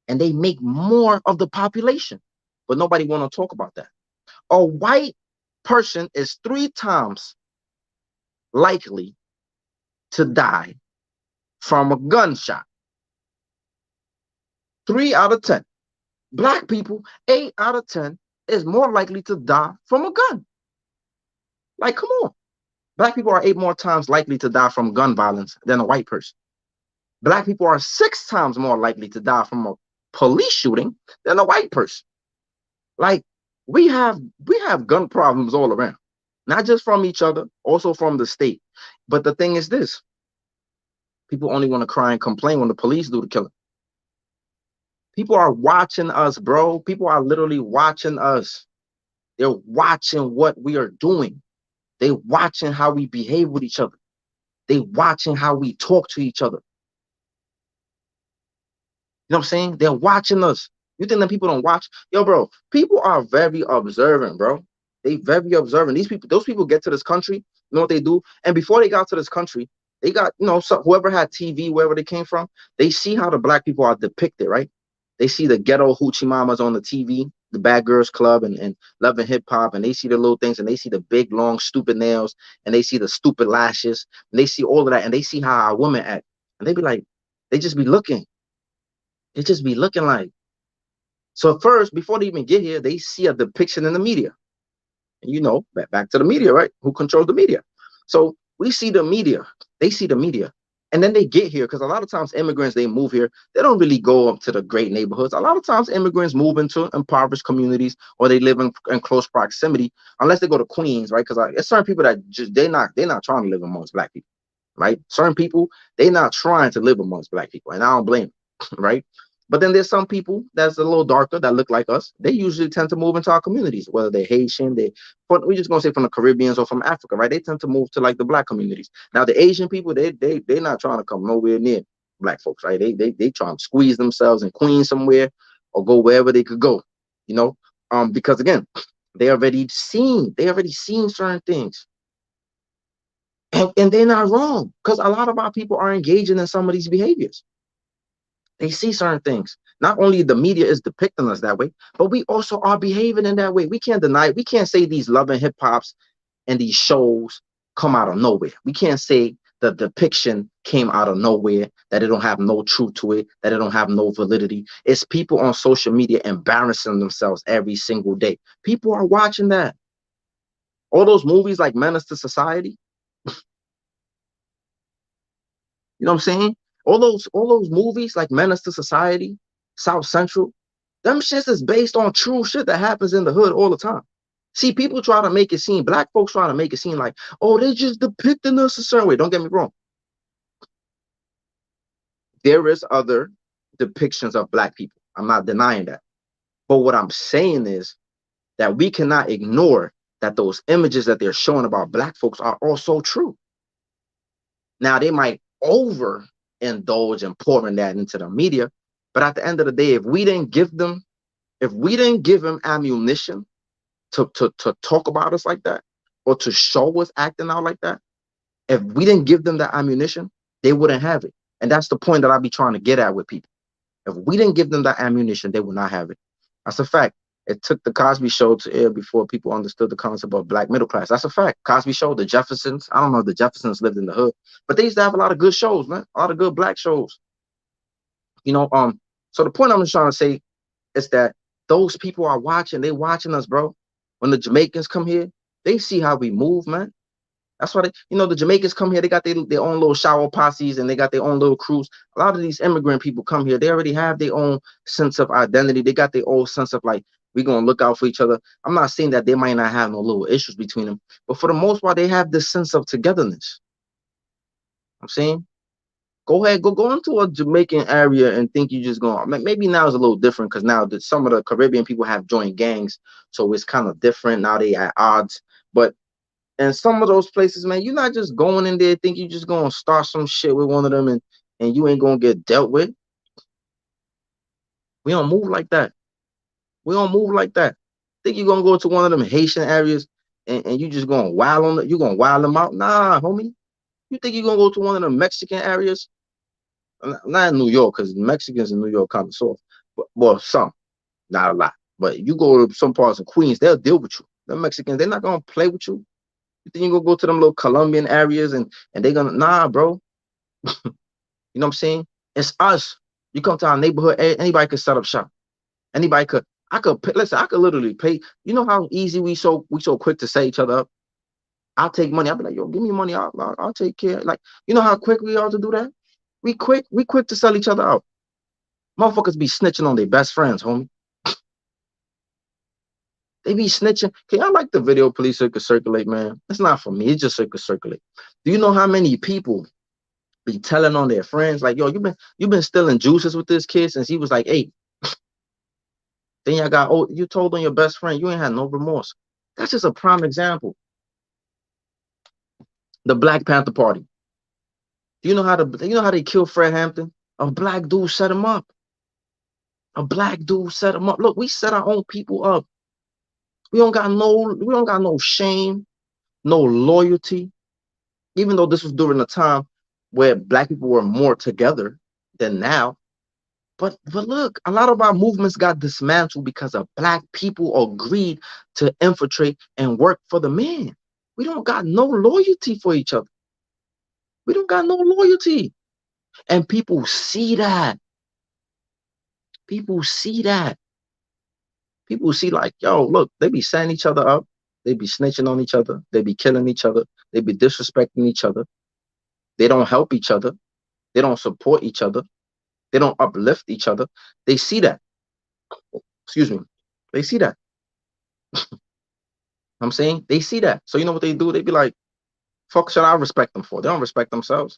And they make more of the population. But nobody want to talk about that. A white person is 3 times likely to die from a gunshot. 3 out of 10. Black people, 8 out of 10, is more likely to die from a gun. Like, come on. Black people are 8 more times likely to die from gun violence than a white person. Black people are 6 times more likely to die from a police shooting than a white person. Like, we have gun problems all around, not just from each other, also from the state. But the thing is this: people only want to cry and complain when the police do the killing. People are watching us, bro. People are literally watching us. They're watching what we are doing. They're watching how we behave with each other. They're watching how we talk to each other. You know what I'm saying? They're watching us. You think that people don't watch? Yo, bro, people are very observant, bro. They very observant. Those people get to this country, you know what they do? And before they got to this country, they got, whoever had TV, wherever they came from, they see how the black people are depicted, right? They see the ghetto hoochie mamas on the TV, the Bad Girls Club and Love and Hip Hop, and they see the little things, and they see the big, long, stupid nails, and they see the stupid lashes, and they see all of that, and they see how our women act. And they be like, they just be looking. They just be looking like. So first, before they even get here, they see a depiction in the media. And back to the media, right? Who controls the media? So we see the media. They see the media. And then they get here because a lot of times immigrants, they move here. They don't really go up to the great neighborhoods. A lot of times immigrants move into impoverished communities or they live in close proximity, unless they go to Queens, right? Because it's certain people that just they're not trying to live amongst black people, right? Certain people, they're not trying to live amongst black people, and I don't blame them, right? But then there's some people that's a little darker that look like us. They usually tend to move into our communities, whether they're Haitian, but we're just gonna say from the Caribbeans or from Africa, right? They tend to move to like the black communities. Now the Asian people, they're not trying to come nowhere near black folks, right? They trying to squeeze themselves in Queens somewhere or go wherever they could go, you know, because again, they already seen certain things. And they're not wrong because a lot of our people are engaging in some of these behaviors. They see certain things. Not only the media is depicting us that way, but we also are behaving in that way. We can't deny it. We can't say these love and hip hops and these shows come out of nowhere. We can't say the depiction came out of nowhere, that it don't have no truth to it, that it don't have no validity. It's people on social media embarrassing themselves every single day. People are watching that. All those movies like Menace to Society, you know what I'm saying? All those movies like Menace to Society, South Central, them shits is based on true shit that happens in the hood all the time. See, people try to make it seem, black folks try to make it seem like, oh, they just depicting us a certain way. Don't get me wrong. There is other depictions of black people. I'm not denying that. But what I'm saying is that we cannot ignore that those images that they're showing about black folks are also true. Now, they might overindulge and pouring that into the media, but at the end of the day, if we didn't give them ammunition to talk about us like that, or to show us acting out like that, if we didn't give them that ammunition, they wouldn't have it. And that's the point that I be trying to get at with people. If we didn't give them that ammunition, they would not have it. That's a fact. It took the Cosby Show to air before people understood the concept of black middle class. That's a fact. Cosby Show, the Jeffersons. I don't know if the Jeffersons lived in the hood, but they used to have a lot of good shows, man. A lot of good black shows. You know, so the point I'm just trying to say is that those people are watching. They watching us, bro. When the Jamaicans come here, they see how we move, man. That's why the Jamaicans come here. They got their own little shower posses and they got their own little crews. A lot of these immigrant people come here. They already have their own sense of identity. They got their own sense of like, we're going to look out for each other. I'm not saying that they might not have no little issues between them, but for the most part, they have this sense of togetherness. I'm saying, go ahead, go into a Jamaican area and think you just going. Maybe now it's a little different because now some of the Caribbean people have joined gangs, so it's kind of different now. They at odds, but in some of those places, man, you're not just going in there think you're just gonna start some shit with one of them and you ain't gonna get dealt with. We don't move like that. We don't move like that. Think you're gonna go to one of them Haitian areas and you just gonna wild on it, you gonna wild them out? Nah, homie. You think you're gonna go to one of the Mexican areas? Not in New York, because Mexicans in New York kind of soft. But well, some, not a lot. But you go to some parts of Queens, they'll deal with you. The Mexicans, they're not gonna play with you. You think you gonna go to them little Colombian areas and they're gonna bro. You know what I'm saying? It's us. You come to our neighborhood, anybody could set up shop. Anybody could. I could pay, listen. I could literally pay. You know how easy we so quick to set each other up. I'll take money. I'll be like, yo, give me money. I'll take care. Like, you know how quick we are to do that. We quick. We quick to sell each other out. Motherfuckers be snitching on their best friends, homie. They be snitching. Okay, I like the video police could circulate, man. It's not for me. It's just could circulate. Do you know how many people be telling on their friends like, yo, you've been stealing juices with this kid since he was like 8. Then you told on your best friend, you ain't had no remorse. That's just a prime example. The Black Panther Party. Do you know how they killed Fred Hampton? A black dude set him up. A black dude set him up. Look, we set our own people up. We don't got no shame, no loyalty. Even though this was during a time where black people were more together than now. But look, a lot of our movements got dismantled because of black people agreed to infiltrate and work for the man. We don't got no loyalty for each other. We don't got no loyalty. And people see that. People see that. People see like, yo, look, they be setting each other up. They be snitching on each other. They be killing each other. They be disrespecting each other. They don't help each other. They don't support each other. They don't uplift each other. They see that. Excuse me. They see that. I'm saying they see that. So you know what they do? They be like, fuck should I respect them for? They don't respect themselves.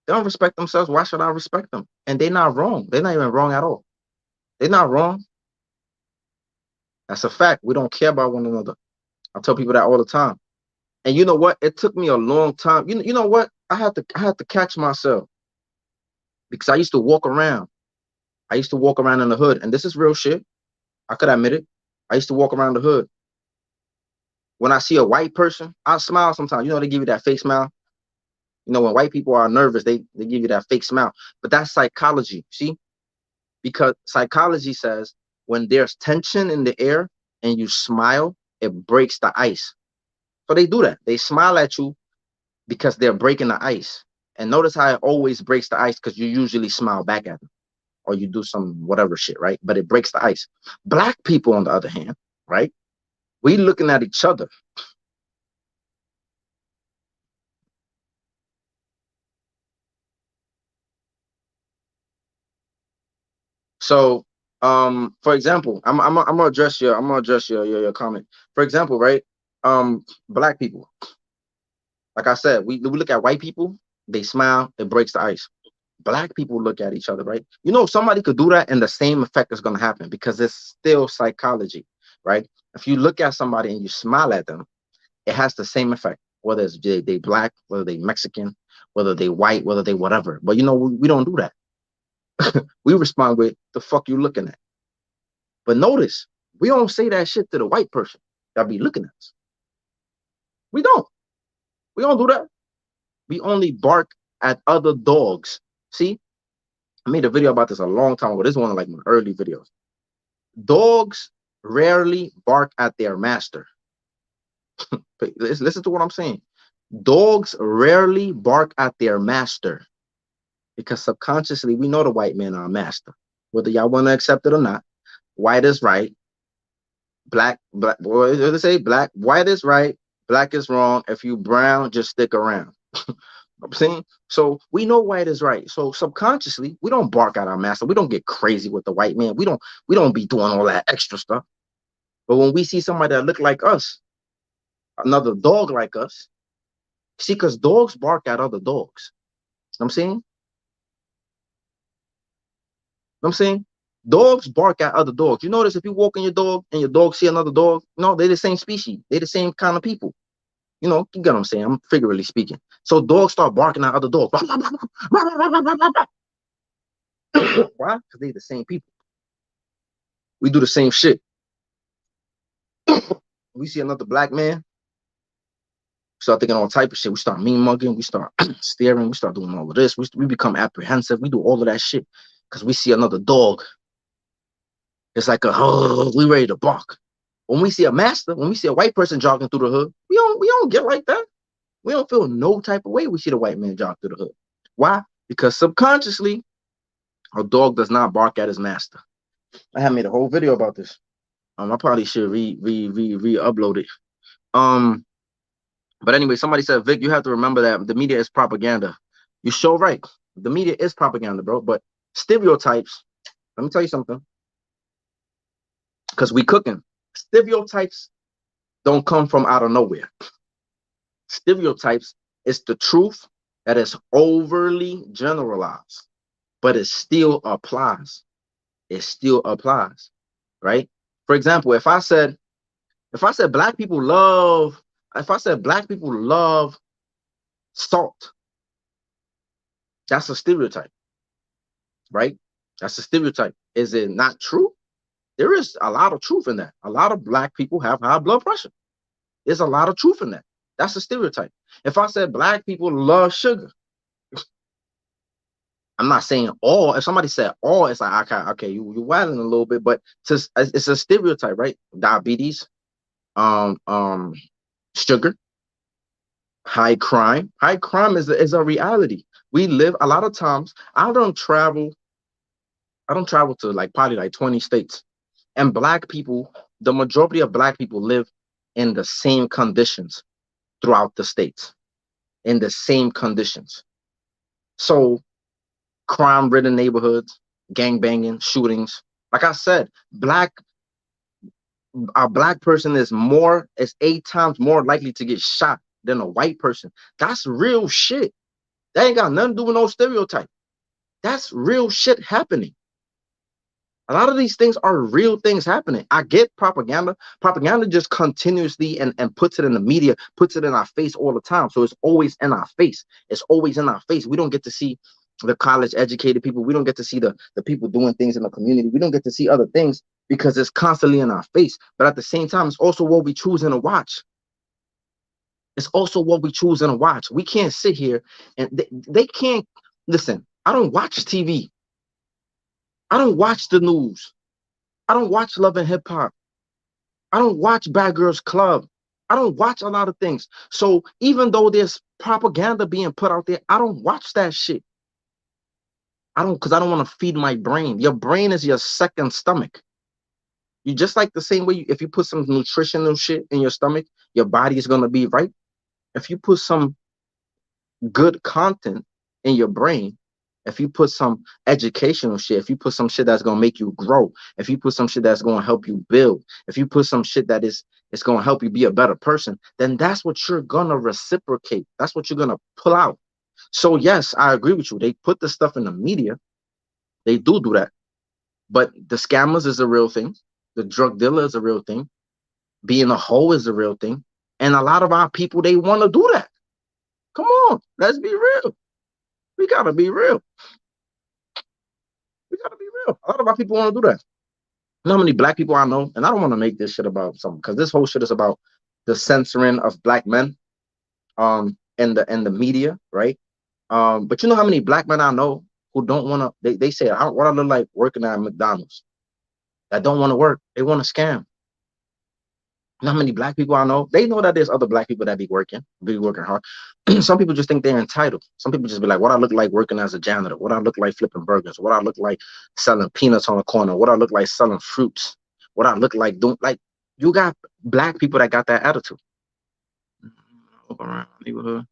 They don't respect themselves. Why should I respect them? And they're not wrong. They're not even wrong at all. They're not wrong. That's a fact. We don't care about one another. I tell people that all the time. And you know what? It took me a long time. You know what? I had to catch myself because I used to walk around. I used to walk around in the hood, and this is real shit. I could admit it. I used to walk around the hood. When I see a white person, I smile sometimes. You know, they give you that fake smile. You know, when white people are nervous, they give you that fake smile. But that's psychology. See? Because psychology says when there's tension in the air and you smile, it breaks the ice. So they do that. They smile at you because they're breaking the ice. And notice how it always breaks the ice because you usually smile back at them or you do some whatever shit, right? But it breaks the ice. Black people, on the other hand, right? We looking at each other. So, for example, I'm gonna address your comment. For example, right? Black people, like I said, we look at white people, they smile, it breaks the ice. Black people look at each other, right? You know, somebody could do that and the same effect is gonna happen because it's still psychology, right? If you look at somebody and you smile at them, it has the same effect, whether it's they black, whether they Mexican, whether they white, whether they whatever. But you know, we don't do that. We respond with the fuck you looking at. But notice, we don't say that shit to the white person that be looking at us. We don't. We don't do that. We only bark at other dogs. See, I made a video about this a long time ago. This is one of like my early videos. Dogs rarely bark at their master. Listen to what I'm saying. Dogs rarely bark at their master because subconsciously we know the white man our master. Whether y'all want to accept it or not, white is right, what do they say? White is right, black is wrong. If you brown, just stick around. I'm saying, so we know white is right. So subconsciously, we don't bark at our master. We don't get crazy with the white man. We don't be doing all that extra stuff. But when we see somebody that look like us, another dog like us, see, because dogs bark at other dogs. You know what I'm saying? You know what I'm saying? Dogs bark at other dogs. You notice if you walk in your dog and your dog see another dog, no, they're the same species. They're the same kind of people. You know, you get what I'm saying? I'm figuratively speaking. So dogs start barking at other dogs. Why? Because they're the same people. We do the same shit. We see another black man, we start thinking all type of shit. We start mean mugging. We start staring. We start doing all of this. We become apprehensive. We do all of that shit because we see another dog. It's like we ready to bark. When we see a master, when we see a white person jogging through the hood, we don't get like that. We don't feel no type of way. We see the white man jog through the hood. Why? Because subconsciously, a dog does not bark at his master. I have made a whole video about this. I probably should re-upload it. But anyway, somebody said, Vic, you have to remember that the media is propaganda. You're so right. The media is propaganda, bro. But stereotypes, let me tell you something. Because we cooking. Stereotypes don't come from out of nowhere. Stereotypes is the truth that is overly generalized, but it still applies. It still applies, right? For example, if I said black people love, if I said black people love salt, that's a stereotype, right? That's a stereotype. Is it not true? There is a lot of truth in that. A lot of black people have high blood pressure. There's a lot of truth in that. That's a stereotype. If I said black people love sugar, I'm not saying all. If somebody said all, it's like okay, you're wilding a little bit, but it's a stereotype, right? Diabetes, um, um, sugar, high crime. High crime is a reality. We live a lot of times. I don't travel to like probably like 20 states, and black people, the majority of black people live in the same conditions throughout the states, in the same conditions. So crime-ridden neighborhoods, gang banging, shootings. Like I said, a black person is 8 times more likely to get shot than a white person. That's real shit. That ain't got nothing to do with no stereotype. That's real shit happening. A lot of these things are real things happening. I get propaganda. Propaganda just continuously and puts it in the media, puts it in our face all the time. So it's always in our face. It's always in our face. We don't get to see the college educated people. We don't get to see the people doing things in the community. We don't get to see other things because it's constantly in our face. But at the same time, it's also what we choosing to watch. It's also what we choosing to watch. We can't sit here and they can't listen. I don't watch TV. I don't watch the news. I don't watch Love and Hip Hop. I don't watch Bad Girls Club. I don't watch a lot of things. So even though there's propaganda being put out there, I don't watch that shit. Because I don't want to feed my brain. Your brain is your second stomach. You just like the same way if you put some nutritional shit in your stomach, your body is gonna be right. If you put some good content in your brain, if you put some educational shit, if you put some shit that's gonna make you grow, if you put some shit that's gonna help you build, if you put some shit that is it's gonna help you be a better person, then that's what you're gonna reciprocate. That's what you're gonna pull out. So yes, I agree with you. They put the stuff in the media. They do that. But the scammers is a real thing. The drug dealer is a real thing. Being a hoe is a real thing. And a lot of our people, they want to do that. Come on, let's be real. We gotta be real. We gotta be real. A lot of our people want to do that. You know how many black people I know? And I don't want to make this shit about something because this whole shit is about the censoring of black men and the media, right? But you know how many black men I know who don't want to they say I don't want to look like working at McDonald's. That don't want to work. They want to scam. You know how many black people I know? They know that there's other black people that be working hard. Some people just think they're entitled. Some people just be like, what I look like working as a janitor, what I look like flipping burgers, what I look like selling peanuts on the corner, what I look like selling fruits, what I look like doing like you got black people that got that attitude. Look around neighborhood.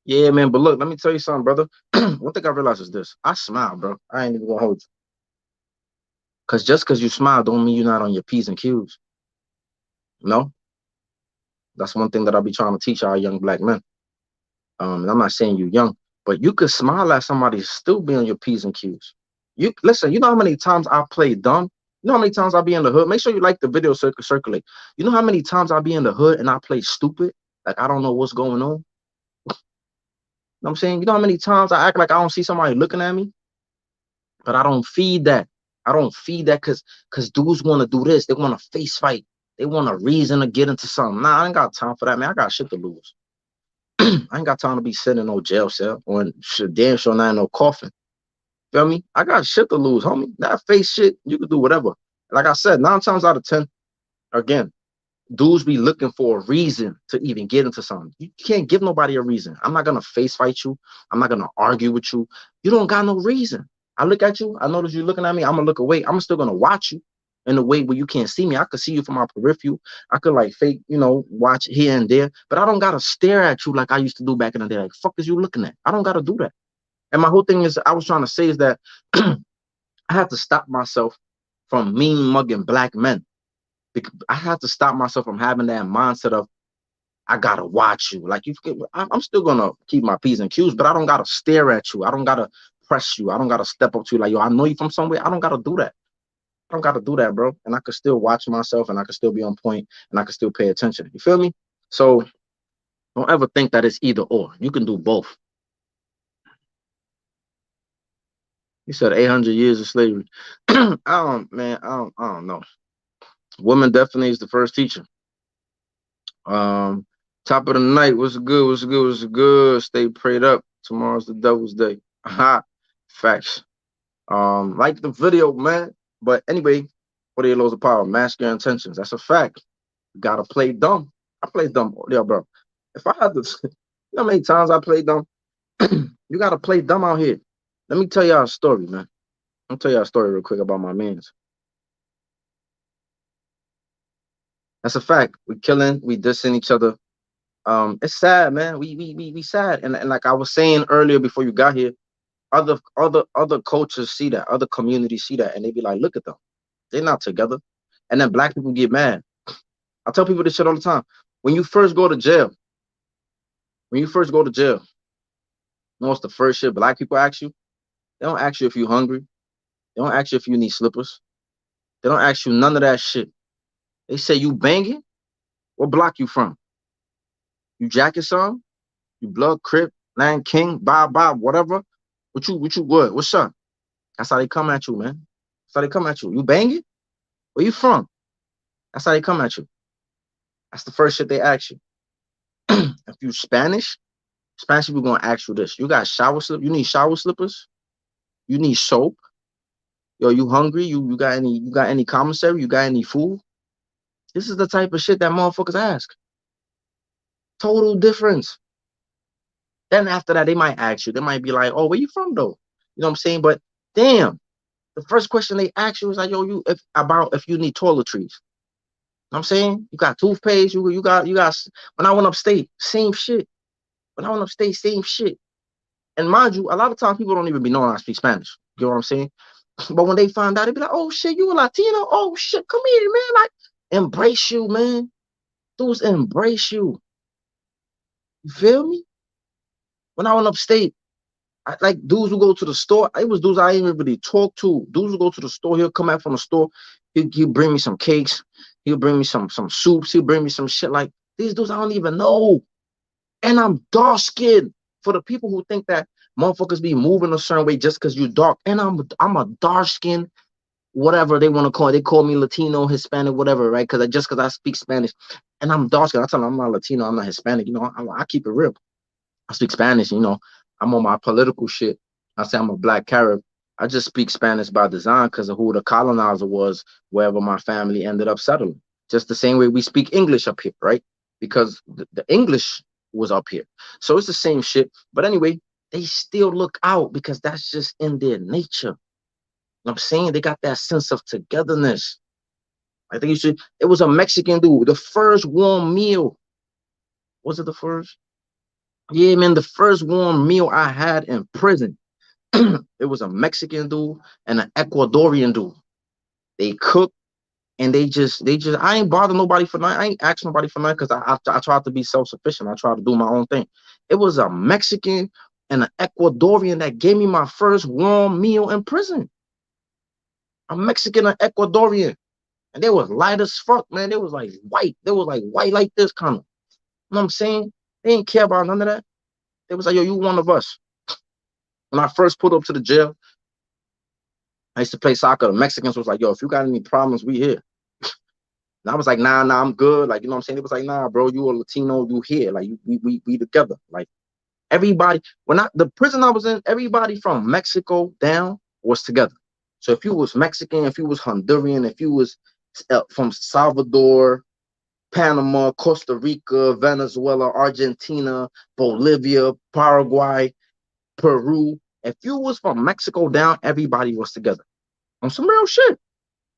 Yeah, man, but look, let me tell you something, brother. One thing I realized is this. I smile, bro. I ain't even gonna hold you. Cause just cause you smile don't mean you're not on your P's and Q's. No, that's one thing that I'll be trying to teach our young black men. And I'm not saying you're young, but you could smile at somebody still be on your P's and Q's. You listen, you know how many times I play dumb? You know how many times I be in the hood? Make sure you like the video circulate. You know how many times I be in the hood and I play stupid? Like I don't know what's going on. You know what I'm saying? You know how many times I act like I don't see somebody looking at me? But I don't feed that. I don't feed that because dudes want to do this. They want to face fight. They want a reason to get into something. Nah, I ain't got time for that, man. I got shit to lose. I ain't got time to be sitting in no jail cell or damn sure not in no coffin. Feel me? I got shit to lose, homie. That face shit, you can do whatever. Like I said, 9 times out of 10, again, dudes be looking for a reason to even get into something. You can't give nobody a reason. I'm not gonna face fight you. I'm not gonna argue with you. You don't got no reason. I look at you. I notice you looking at me. I'm gonna look away. I'm still gonna watch you in a way where you can't see me. I could see you from my peripheral. I could like fake, watch here and there. But I don't gotta stare at you like I used to do back in the day. Like fuck is you looking at? I don't gotta do that. And my whole thing is, I was trying to say is that I have to stop myself from mean mugging black men. I have to stop myself from having that mindset of I gotta watch you. Like I'm still gonna keep my P's and Q's, but I don't gotta stare at you. I don't gotta press you. I don't gotta step up to you like yo. I know you from somewhere. I don't gotta do that. I don't gotta do that, bro. And I could still watch myself, and I could still be on point, and I could still pay attention. You feel me? So don't ever think that it's either or. You can do both. You said 800 years of slavery. I don't know. Woman definitely is the first teacher. Um, Top of the night. What's good? What's good? What's good? Stay prayed up. Tomorrow's the devil's day. Aha. Facts. Like the video, man. But anyway, what are your loads of power? Mask your intentions. That's a fact. You gotta play dumb. I play dumb. Yeah, bro. If I had to, you know how many times I play dumb? You gotta play dumb out here. Let me tell y'all a story, man. I'll tell y'all a story real quick about my mans. That's a fact. We killing, we dissing each other. It's sad, man. We sad. And like I was saying earlier before you got here, other cultures see that, other communities see that, and they be like, look at them. They're not together. And then black people get mad. I tell people this shit all the time. When you first go to jail, when you first go to jail, you know what's the first shit black people ask you? They don't ask you if you're hungry. They don't ask you if you need slippers. They don't ask you none of that shit. They say you banging? What block you from? You jacket some? You blood, crip, land king, bob, bob, whatever. What you good? What's up? That's how they come at you, man. That's how they come at you. You banging? Where you from? That's how they come at you. That's the first shit they ask you. If you Spanish people gonna ask you this. You got shower slip? You need shower slippers? You need soap? Yo, you hungry? You got any commissary? You got any food? This is the type of shit that motherfuckers ask. Total difference. Then after that, they might ask you. They might be like, "Oh, where you from, though?" You know what I'm saying? But damn, the first question they ask you is like, "Yo, if you need toiletries." You know what I'm saying? You got toothpaste. You got. When I went upstate, same shit. When I went upstate, same shit. And mind you, a lot of times people don't even be knowing I speak Spanish. You know what I'm saying? But when they find out, they be like, "Oh shit, you a Latino? Oh shit, come here, man! Like, embrace you, man. Dudes embrace you. You feel me?" When I went upstate, like dudes who go to the store, it was dudes I ain't even really talk to. Dudes who go to the store, he'll come back from the store, he'll bring me some cakes, he'll bring me some soups, he'll bring me some shit. Like these dudes I don't even know. And I'm dark skinned. For the people who think that motherfuckers be moving a certain way just because you dark, and I'm a dark skinned, whatever they want to call it. They call me Latino, Hispanic, whatever, right? Because I speak Spanish, and I'm dark skinned. I tell them I'm not Latino, I'm not Hispanic. I keep it real. I speak Spanish, I'm on my political shit. I say I'm a black Carib. I just speak Spanish by design because of who the colonizer was, wherever my family ended up settling. Just the same way we speak English up here, right? Because the English was up here. So it's the same shit. But anyway, they still look out because that's just in their nature. You know what I'm saying? They got that sense of togetherness. I think it was a Mexican dude. The first warm meal. Was it the first? Yeah, man, the first warm meal I had in prison, it was a Mexican dude and an Ecuadorian dude. They cook and they just. I ain't bother nobody for nothing. I ain't ask nobody for nothing because I tried to be self sufficient. I tried to do my own thing. It was a Mexican and an Ecuadorian that gave me my first warm meal in prison. A Mexican and Ecuadorian, and they was light as fuck, man. They was like white. They was like white like this kind of. You know what I'm saying? They didn't care about none of that. They was like, yo, you one of us. When I first pulled up to the jail, I used to play soccer. The Mexicans was like, yo, if you got any problems, we here. And I was like, nah, I'm good. Like, you know what I'm saying? They was like, nah, bro, you a Latino, you here. Like, we together. Like, everybody, the prison I was in, everybody from Mexico down was together. So if you was Mexican, if you was Honduran, if you was from Salvador, Panama, Costa Rica, Venezuela, Argentina, Bolivia, Paraguay, Peru, if you was from Mexico down, everybody was together on some real shit.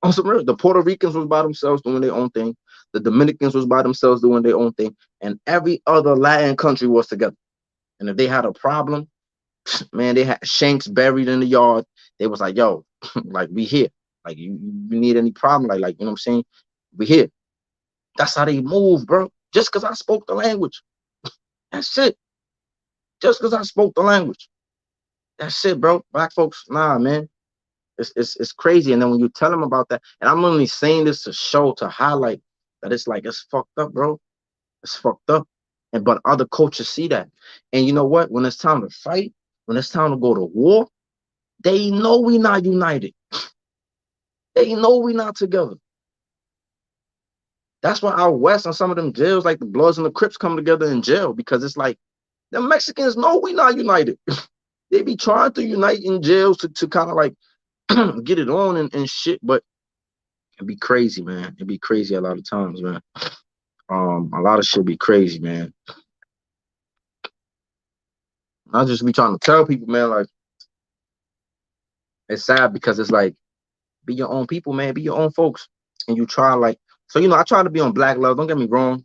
On some real, the Puerto Ricans was by themselves doing their own thing. The Dominicans was by themselves doing their own thing, and every other Latin country was together. And if they had a problem, man, they had shanks buried in the yard. They was like, "Yo, like we here. Like you need any problem? Like you know what I'm saying? We here." That's how they move, bro. Just because I spoke the language, that's it. Just because I spoke the language, that's it, bro. Black folks, nah, man. It's crazy. And then when you tell them about that, and I'm only saying this to highlight that it's like it's fucked up, bro. It's fucked up. And but other cultures see that. And you know what? When it's time to fight, when it's time to go to war, they know we not united. They know we not together. That's why out west on some of them jails, like the Bloods and the Crips come together in jail because it's like the Mexicans know we not united. They be trying to unite in jails to kind of like get it on and shit, but it'd be crazy, man. It'd be crazy a lot of times, man. A lot of shit be crazy, man. I just be trying to tell people, man, like it's sad because it's like be your own people, man. Be your own folks, and you try like so. I try to be on Black Love. Don't get me wrong.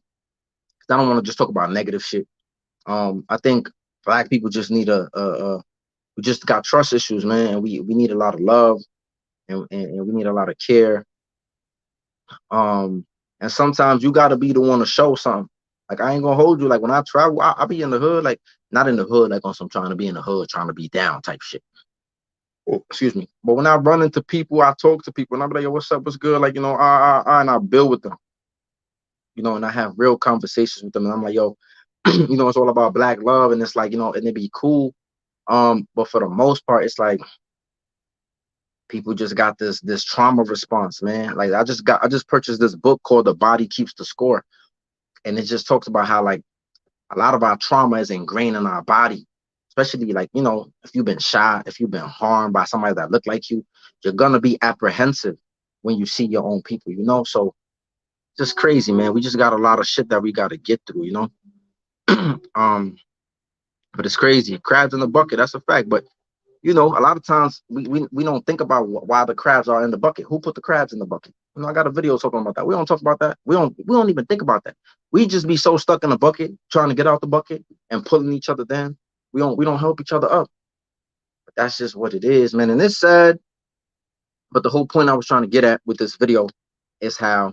I don't want to just talk about negative shit. I think black people just need we just got trust issues, man, and we need a lot of love, and we need a lot of care. Um, and sometimes you gotta be the one to show something. Like I ain't gonna hold you. Like when I travel, I be in the hood, like not in the hood, like on some trying to be in the hood, trying to be down type shit. Oh, excuse me. But when I run into people, I talk to people, and I be like, yo, what's up, what's good? Like, and I build with them, and I have real conversations with them, and I'm like, yo, it's all about black love, and it's like, and it be cool. But for the most part, it's like people just got this trauma response, man. Like I just purchased this book called The Body Keeps the Score, and it just talks about how like a lot of our trauma is ingrained in our body, especially like if you've been shot, if you've been harmed by somebody that look like you, you're gonna be apprehensive when you see your own people, so just crazy, man. We just got a lot of shit that we got to get through, um but it's crazy. Crabs in the bucket, that's a fact. But a lot of times we don't think about why the crabs are in the bucket. Who put the crabs in the bucket? I got a video talking about that. We don't talk about that. We don't even think about that. We just be so stuck in the bucket trying to get out the bucket and pulling each other down. We don't help each other up. But that's just what it is, man. And it's sad. But the whole point I was trying to get at with this video is how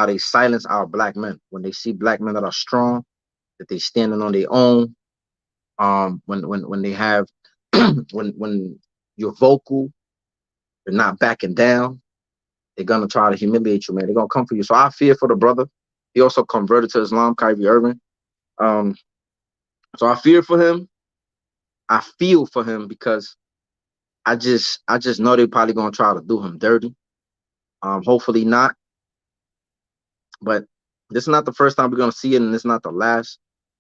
they silence our black men when they see black men that are strong, that they standing on their own. When they have when you're vocal, you're not backing down. They're gonna try to humiliate you, man. They're gonna come for you. So I fear for the brother. He also converted to Islam, Kyrie Irving. Um, so I fear for him. I feel for him because I just know they're probably gonna try to do him dirty. Hopefully not. But this is not the first time we're gonna see it, and it's not the last.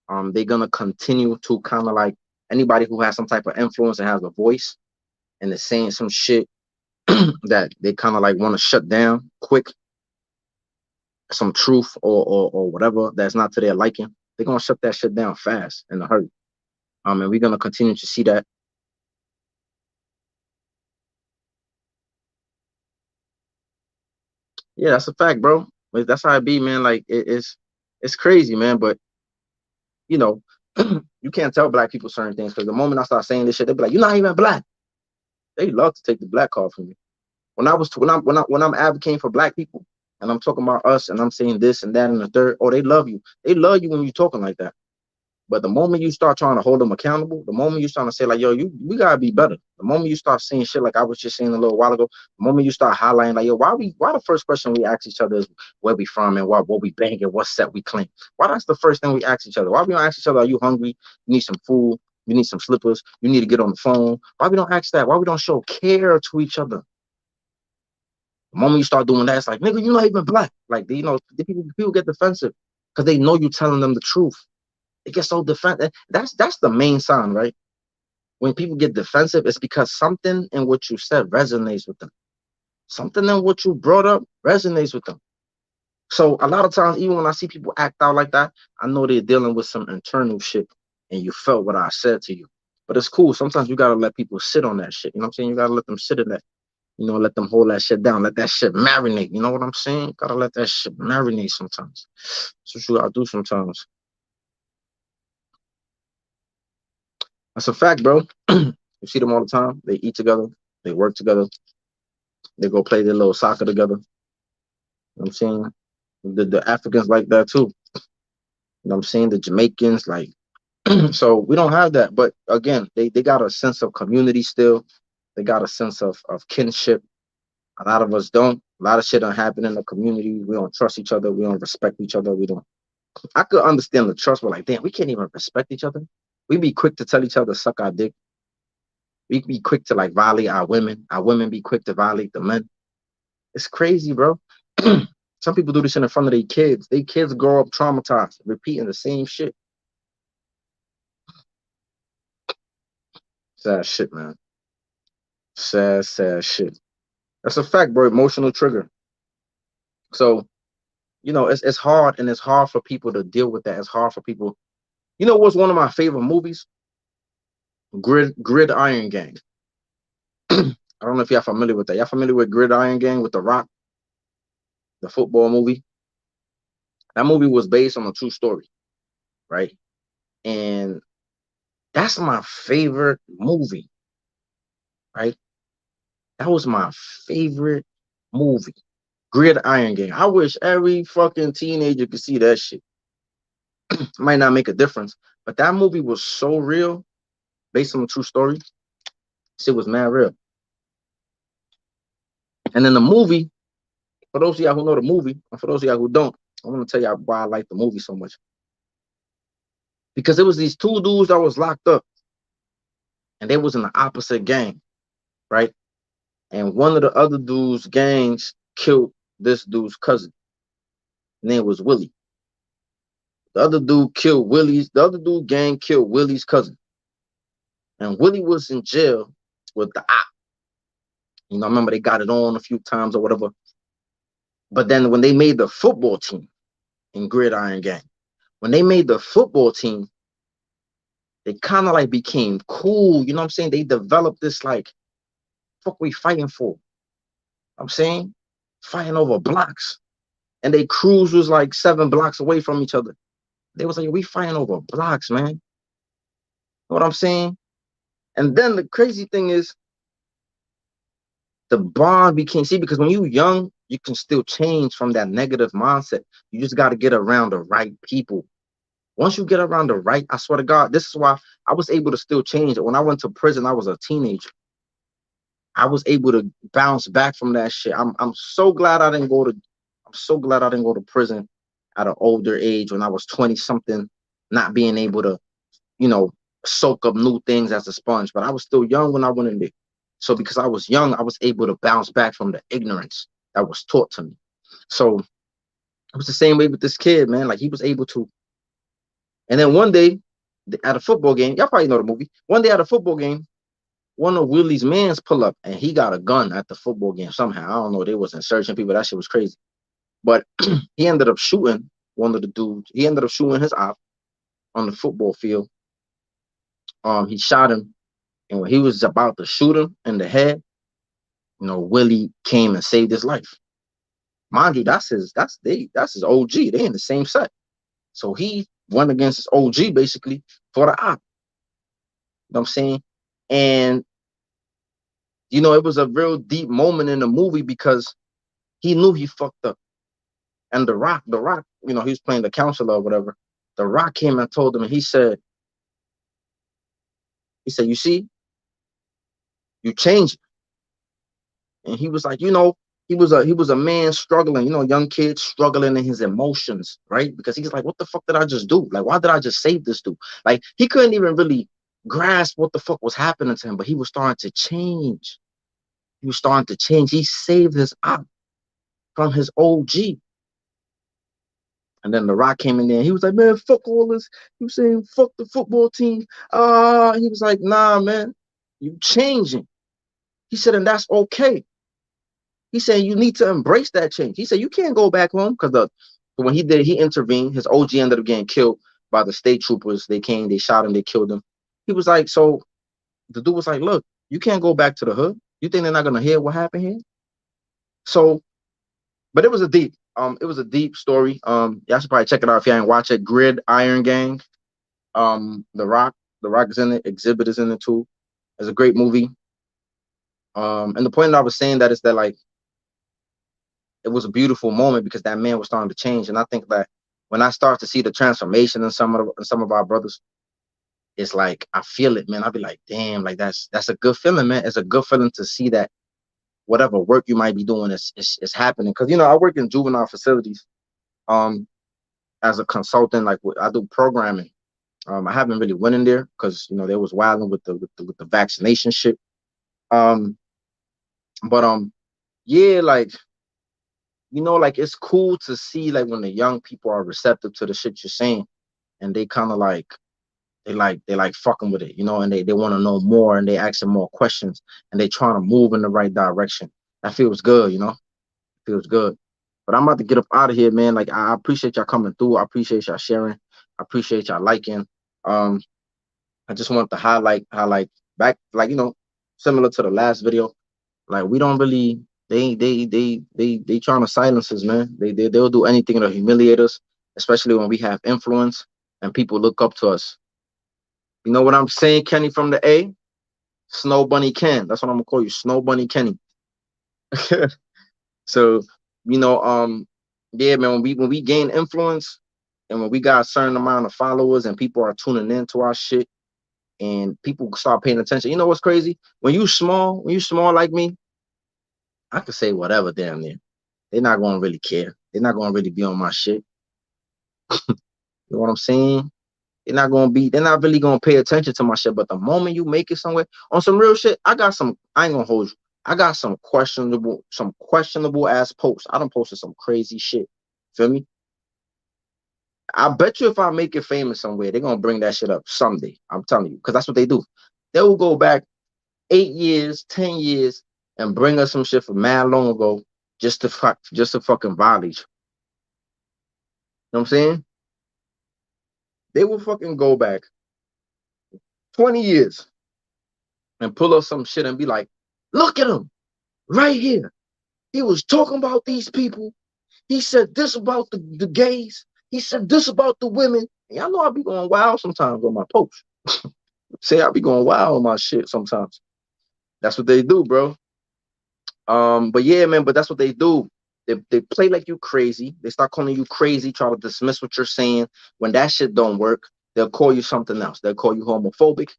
They're gonna continue to kind of like anybody who has some type of influence and has a voice and is saying some shit that they kind of like want to shut down quick, some truth or whatever that's not to their liking. They're gonna shut that shit down fast in a hurry. And we're gonna continue to see that. Yeah, that's a fact, bro. But that's how it be, man. Like it's crazy, man. But you know, you can't tell black people certain things because the moment I start saying this shit, they be like, "You're not even black." They love to take the black card from me. When I'm advocating for black people and I'm talking about us and I'm saying this and that and the third, oh, they love you. They love you when you're talking like that. But the moment you start trying to hold them accountable, the moment you start to say like, yo, we gotta be better. The moment you start saying shit like I was just saying a little while ago, the moment you start highlighting like, yo, why the first question we ask each other is where we from and what we bang and what set we claim. Why that's the first thing we ask each other? Why we don't ask each other, are you hungry? You need some food, you need some slippers, you need to get on the phone. Why we don't ask that? Why we don't show care to each other? The moment you start doing that, it's like, nigga, you're not even black. Like, the people get defensive because they know you telling them the truth. They get so defensive. That's the main sign, right? When people get defensive, it's because something in what you said resonates with them. Something in what you brought up resonates with them. So a lot of times, even when I see people act out like that, I know they're dealing with some internal shit, and you felt what I said to you. But it's cool. Sometimes you gotta let people sit on that shit. You know what I'm saying? You gotta let them sit in that. Let them hold that shit down. Let that shit marinate. You know what I'm saying? Gotta let that shit marinate sometimes. That's what you gotta do sometimes. That's a fact, bro. You see them all the time. They eat together. They work together. They go play their little soccer together. You know what I'm saying? The Africans like that too. You know what I'm saying? The Jamaicans, like, so we don't have that. But again, they got a sense of community still. They got a sense of kinship. A lot of us don't. A lot of shit don't happen in the community. We don't trust each other. We don't respect each other. We don't. I could understand the trust, but like, damn, we can't even respect each other. We be quick to tell each other suck our dick. We be quick to like violate our women. Our women be quick to violate the men. It's crazy, bro. Some people do this in front of their kids. Their kids grow up traumatized, repeating the same shit. Sad shit, man. Sad, sad shit. That's a fact, bro. Emotional trigger. So, it's hard, and it's hard for people to deal with that. It's hard for people. What's one of my favorite movies? Gridiron Gang. I don't know if y'all familiar with that. Y'all familiar with Gridiron Gang with The Rock, the football movie? That movie was based on a true story, right? And that's my favorite movie, right? That was my favorite movie. Gridiron Gang. I wish every fucking teenager could see that shit. Might not make a difference, but that movie was so real, based on a true story. Shit was mad real. And then the movie, for those of y'all who know the movie, and for those of y'all who don't, I want to tell y'all why I like the movie so much. Because it was these two dudes that was locked up, and they was in the opposite gang, right? And one of the other dude's gangs killed this dude's cousin. His name was Willie. The other dude killed Willie's. The other dude gang killed Willie's cousin, and Willie was in jail with the op. You know, I remember they got it on a few times or whatever. But then when they made the football team in Gridiron Gang, when they made the football team, they kind of like became cool. You know what I'm saying? They developed this like, fuck we fighting for? I'm saying fighting over blocks. And they crews was like 7 blocks away from each other. They was like, we fighting over blocks, man. You know what I'm saying? And then the crazy thing is the bond became, see, because when you young, you can still change from that negative mindset. You just got to get around the right people. Once you get around the right, I swear to God, this is why I was able to still change it. When I went to prison, I was a teenager. I was able to bounce back from that shit. I'm so glad I didn't go to I'm so glad I didn't go to prison at an older age when I was 20 something, not being able to, you know, soak up new things as a sponge. But I was still young when I went in there. So because I was young, I was able to bounce back from the ignorance that was taught to me. So it was the same way with this kid, man. Like he was able to. And then one day at a football game, y'all probably know the movie. One day at a football game, one of Willie's mans pull up and he got a gun at the football game somehow. I don't know. They wasn't searching people. That shit was crazy. But he ended up shooting one of the dudes. He ended up shooting his op on the football field. He shot him, and when he was about to shoot him in the head, you know, Willie came and saved his life. Mind you, that's his OG. They in the same set. So he went against his OG basically for the op. You know what I'm saying? And you know, it was a real deep moment in the movie because he knew he fucked up. And the Rock, you know, he was playing the counselor or whatever. The Rock came and told him, and he said, you see, you changed. And he was like, you know, he was a man struggling, you know, young kid struggling in his emotions, right? Because he's like, what the fuck did I just do? Like, why did I just save this dude? Like, he couldn't even really grasp what the fuck was happening to him, but he was starting to change. He was starting to change. He saved his op from his OG. And then The Rock came in there. He was like, man, fuck all this. He was saying, fuck the football team. He was like, nah, man, you changing. He said, and that's okay. He said, you need to embrace that change. He said, you can't go back home because when he intervened. His OG ended up getting killed by the state troopers. They came, they shot him, they killed him. He was like, so the dude was like, look, you can't go back to the hood. You think they're not gonna hear what happened here? So, but it was a deep story. Y'all should probably check it out if you ain't watch it. Gridiron Gang. The Rock is in it. Exhibit is in it too. It's a great movie. And the point that I was saying that is that like it was a beautiful moment because that man was starting to change. And I think that when I start to see the transformation in some of our brothers, it's like I feel it, man. I'll be like, damn, like that's a good feeling, man. It's a good feeling to see that whatever work you might be doing is happening. Because you know, I work in juvenile facilities as a consultant, like I do programming. I haven't really went in there because you know they was wilding with the vaccination shit. Um, but yeah, like you know, like it's cool to see like when the young people are receptive to the shit you're saying, and they kind of like they like fucking with it, you know, and they want to know more and they asking more questions and they trying to move in the right direction. That feels good, you know, feels good. But I'm about to get up out of here, man. Like I appreciate y'all coming through. I appreciate y'all sharing. I appreciate y'all liking. Um, I just want to highlight how like back like you know similar to the last video. Like we don't really they trying to silence us, man. They'll do anything to humiliate us. especially when we have influence and people look up to us. You know what I'm saying, Kenny from the A? Snow Bunny Ken. That's what I'm gonna call you, Snow Bunny Kenny. So, you know, yeah, man, when we gain influence and when we got a certain amount of followers and people are tuning into our shit and people start paying attention. You know what's crazy? When you small like me, I could say whatever damn near. They're not gonna really care. They're not gonna really be on my shit. You know what I'm saying? They're not really gonna pay attention to my shit. But the moment you make it somewhere on some real shit, I ain't gonna hold you. I got some questionable ass posts. I done posted some crazy shit. Feel me? I bet you if I make it famous somewhere, they're gonna bring that shit up someday. I'm telling you, because that's what they do. They will go back 8 years, 10 years, and bring us some shit from mad long ago just to fucking violate you. You know what I'm saying? They will fucking go back 20 years and pull up some shit and be like, look at him right here. He was talking about these people. He said this about the gays. He said this about the women. And y'all know I be going wild sometimes on my posts. Say I be going wild on my shit sometimes. That's what they do, bro. But yeah, man, but that's what they do. They play like you crazy. They start calling you crazy, try to dismiss what you're saying. When that shit don't work, they'll call you something else. They'll call you homophobic.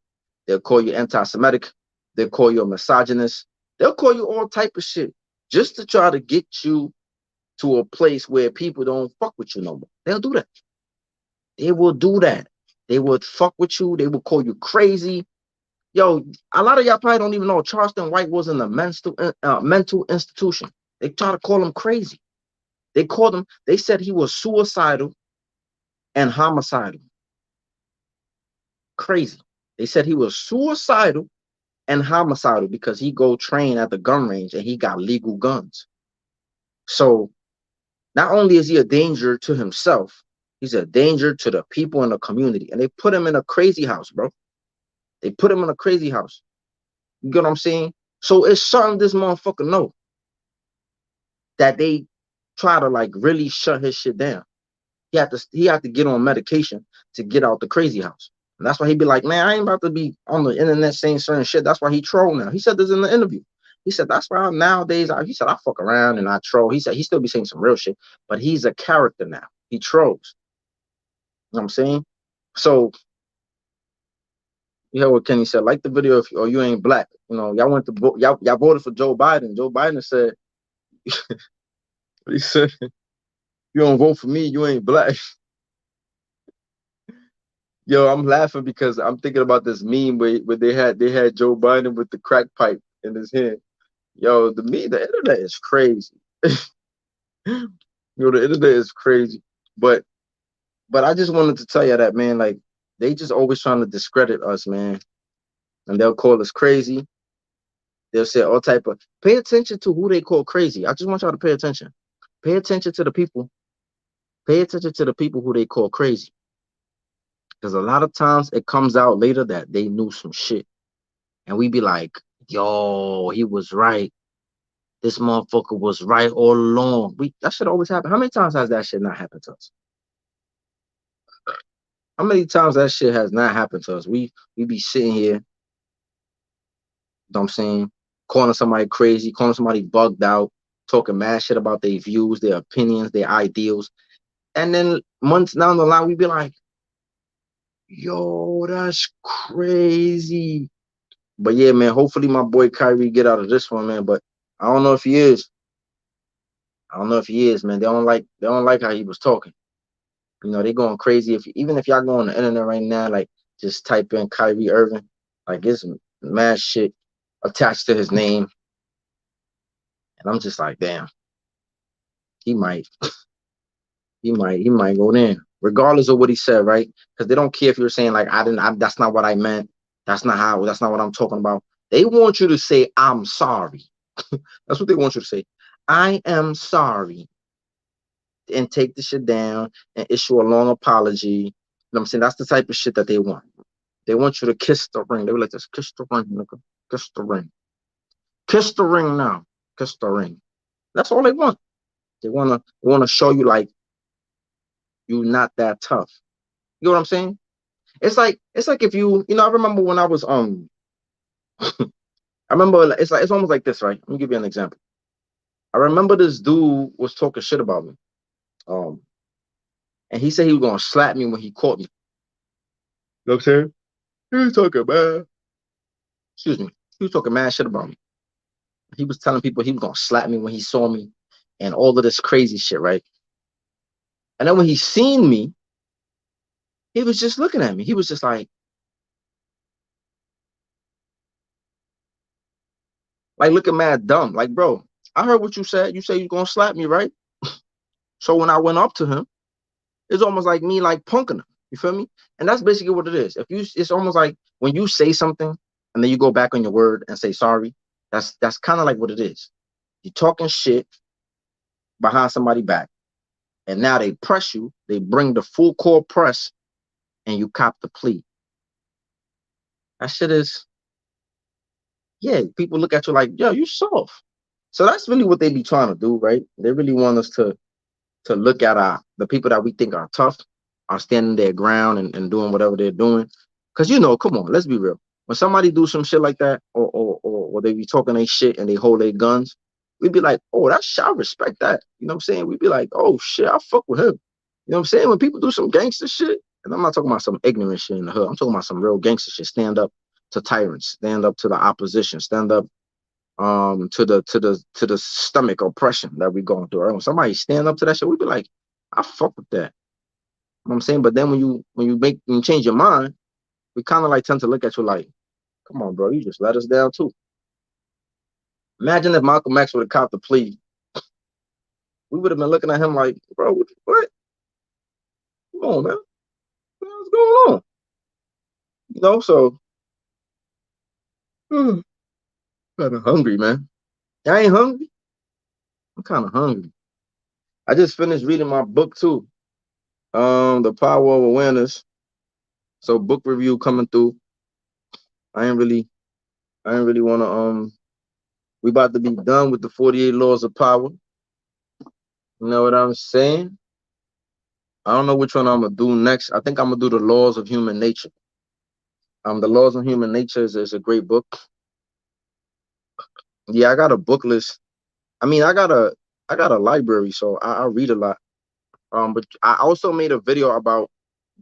They'll call you anti-Semitic. They'll call you a misogynist. They'll call you all type of shit just to try to get you to a place where people don't fuck with you no more. They'll do that. They will do that. They will fuck with you. They will call you crazy. Yo, a lot of y'all probably don't even know Charleston White was in a mental institution. They try to call him crazy. They said he was suicidal and homicidal. Crazy. They said he was suicidal and homicidal because he go train at the gun range and he got legal guns. So not only is he a danger to himself, he's a danger to the people in the community. And they put him in a crazy house, bro. They put him in a crazy house. You get what I'm saying? So it's something this motherfucker know that they try to like really shut his shit down. He had to get on medication to get out the crazy house. And that's why he be like, man, I ain't about to be on the internet saying certain shit. That's why he troll now. He said this in the interview. He said that's why nowadays he said I fuck around and I troll. He said he still be saying some real shit, but he's a character now. He trolls. You know what I'm saying? So you heard what Kenny said. Like the video if or you ain't black. You know, y'all went to vote, y'all voted for Joe Biden. Joe Biden said he said, you don't vote for me, you ain't black. Yo, I'm laughing because I'm thinking about this meme where they had Joe Biden with the crack pipe in his hand. Yo, the internet is crazy. The internet is crazy. But I just wanted to tell you that, man, like they just always trying to discredit us, man. And they'll call us crazy. They'll say all type of pay attention to who they call crazy. I just want y'all to pay attention. Pay attention to the people. Pay attention to the people who they call crazy. Because a lot of times it comes out later that they knew some shit. And we be like, yo, he was right. This motherfucker was right all along. That shit always happen. How many times has that shit not happened to us? How many times that shit has not happened to us? We be sitting here, you know what I'm saying, calling somebody crazy, calling somebody bugged out, talking mad shit about their views, their opinions, their ideals. And then months down the line, we be like, yo, that's crazy. But yeah, man, hopefully my boy Kyrie get out of this one, man. But I don't know if he is. I don't know if he is, man. They don't like how he was talking. You know, they going crazy. Even if y'all go on the internet right now, like just type in Kyrie Irving, like it's mad shit attached to his name. And I'm just like, damn, he might, he might go in. Regardless of what he said, right? Because they don't care if you're saying like that's not what I meant. That's not what I'm talking about. They want you to say, I'm sorry. That's what they want you to say. I am sorry. And take the shit down and issue a long apology. You know what I'm saying? That's the type of shit that they want. They want you to kiss the ring. They were like, just kiss the ring, nigga. Kiss the ring. Kiss the ring now. Kiss the ring. That's all they want. They wanna show you like you're not that tough. You know what I'm saying? It's like if I remember when I was I remember it's almost like this, right? Let me give you an example. I remember this dude was talking shit about me. Um, and he said he was gonna slap me when he caught me. You know what I'm saying? He was talking mad. Excuse me. He was talking mad shit about me. He was telling people he was gonna slap me when he saw me, and all of this crazy shit, right? And then when he seen me, he was just looking at me. He was just like looking mad dumb. Like, bro, I heard what you said. You say you gonna slap me, right? So when I went up to him, it's almost like me like punking him. You feel me? And that's basically what it is. It's almost like when you say something and then you go back on your word and say sorry. That's kind of like what it is. You're talking shit behind somebody back, and now they press you. They bring the full court press, and you cop the plea. That shit is, yeah. People look at you like, yo, you soft. So that's really what they be trying to do, right? They really want us to look at the people that we think are tough, are standing their ground and doing whatever they're doing. Cause come on, let's be real. When somebody do some shit like that, or they be talking they shit and they hold their guns, we'd be like, oh, that's shit, I respect that. You know what I'm saying? We'd be like, oh shit, I fuck with him. You know what I'm saying? When people do some gangster shit, and I'm not talking about some ignorant shit in the hood, I'm talking about some real gangster shit. Stand up to tyrants, stand up to the opposition, stand up to the stomach oppression that we going through. Right? When somebody stand up to that shit, we be like, I fuck with that. You know what I'm saying? But then when you change your mind, we kind of like tend to look at you like, come on, bro, you just let us down too. Imagine if Malcolm X would have copped the plea. We would have been looking at him like, bro, what? Come on, man. What's going on? So kind of hungry, man. I ain't hungry. I'm kind of hungry. I just finished reading my book too. The Power of Awareness. So book review coming through. I ain't really want to we about to be done with the 48 laws of power. You know what I'm saying? I don't know which one I'm gonna do next. I think I'm gonna do the laws of human nature. The laws of human nature is a great book. Yeah, I got a book list. I mean, I got a library, so I read a lot. But I also made a video about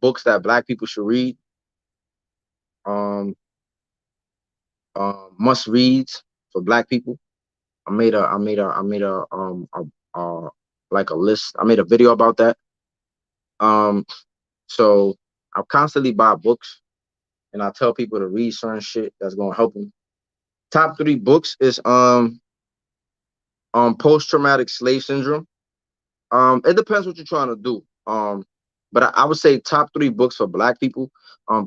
books that Black people should read. Um, must reads for Black people. I made a like a list. I made a video about that. Um, so I constantly buy books and I tell people to read certain shit that's gonna help them. Top three books is post traumatic slave syndrome. It depends what you're trying to do. But I would say top three books for Black people.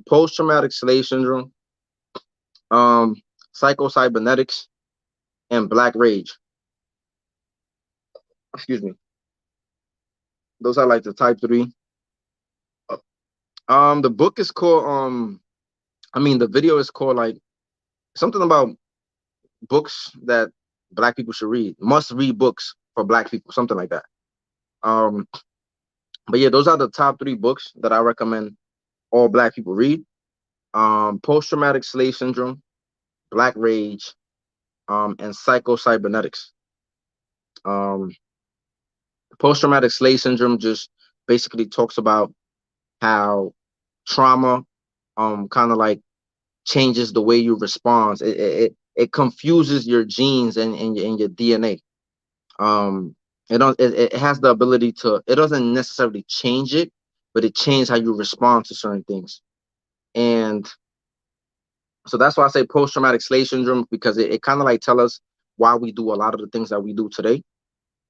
Post traumatic slave syndrome, um, psycho cybernetics, and Black rage. Excuse me. Those are like the type three. The book is called the video is called like something about books that Black people should read. Must read books for Black people, something like that. Um, but yeah, those are the top three books that I recommend all Black people read. Post traumatic slave syndrome, Black rage, and psycho cybernetics. Um, Post traumatic slave syndrome just basically talks about how trauma kind of like changes the way you respond. It confuses your genes and your DNA. It has the ability to. It doesn't necessarily change it, but it changes how you respond to certain things. And so that's why I say post traumatic slave syndrome, because it kind of like tell us why we do a lot of the things that we do today.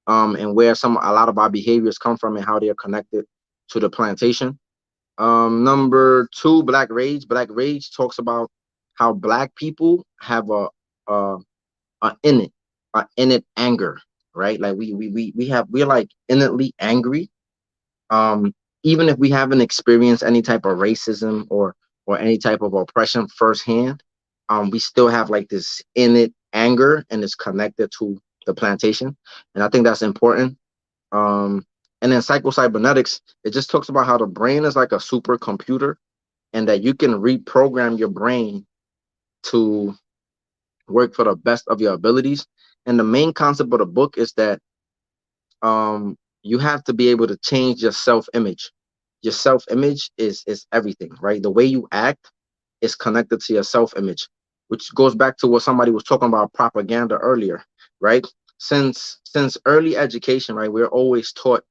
And where a lot of our behaviors come from and how they are connected to the plantation. Number two, Black rage. Black rage talks about how Black people have a, a innate anger, right? Like we're like innately angry. Um, Even if we haven't experienced any type of racism or any type of oppression firsthand, we still have like this innate anger and it's connected to the plantation, and I think that's important. Um, And then psycho-cybernetics, it just talks about how the brain is like a supercomputer, and that you can reprogram your brain to work for the best of your abilities. And the main concept of the book is that you have to be able to change your self-image. Your self-image is everything, right? The way you act is connected to your self-image, which goes back to what somebody was talking about propaganda earlier, right? Since early education, right, we're always taught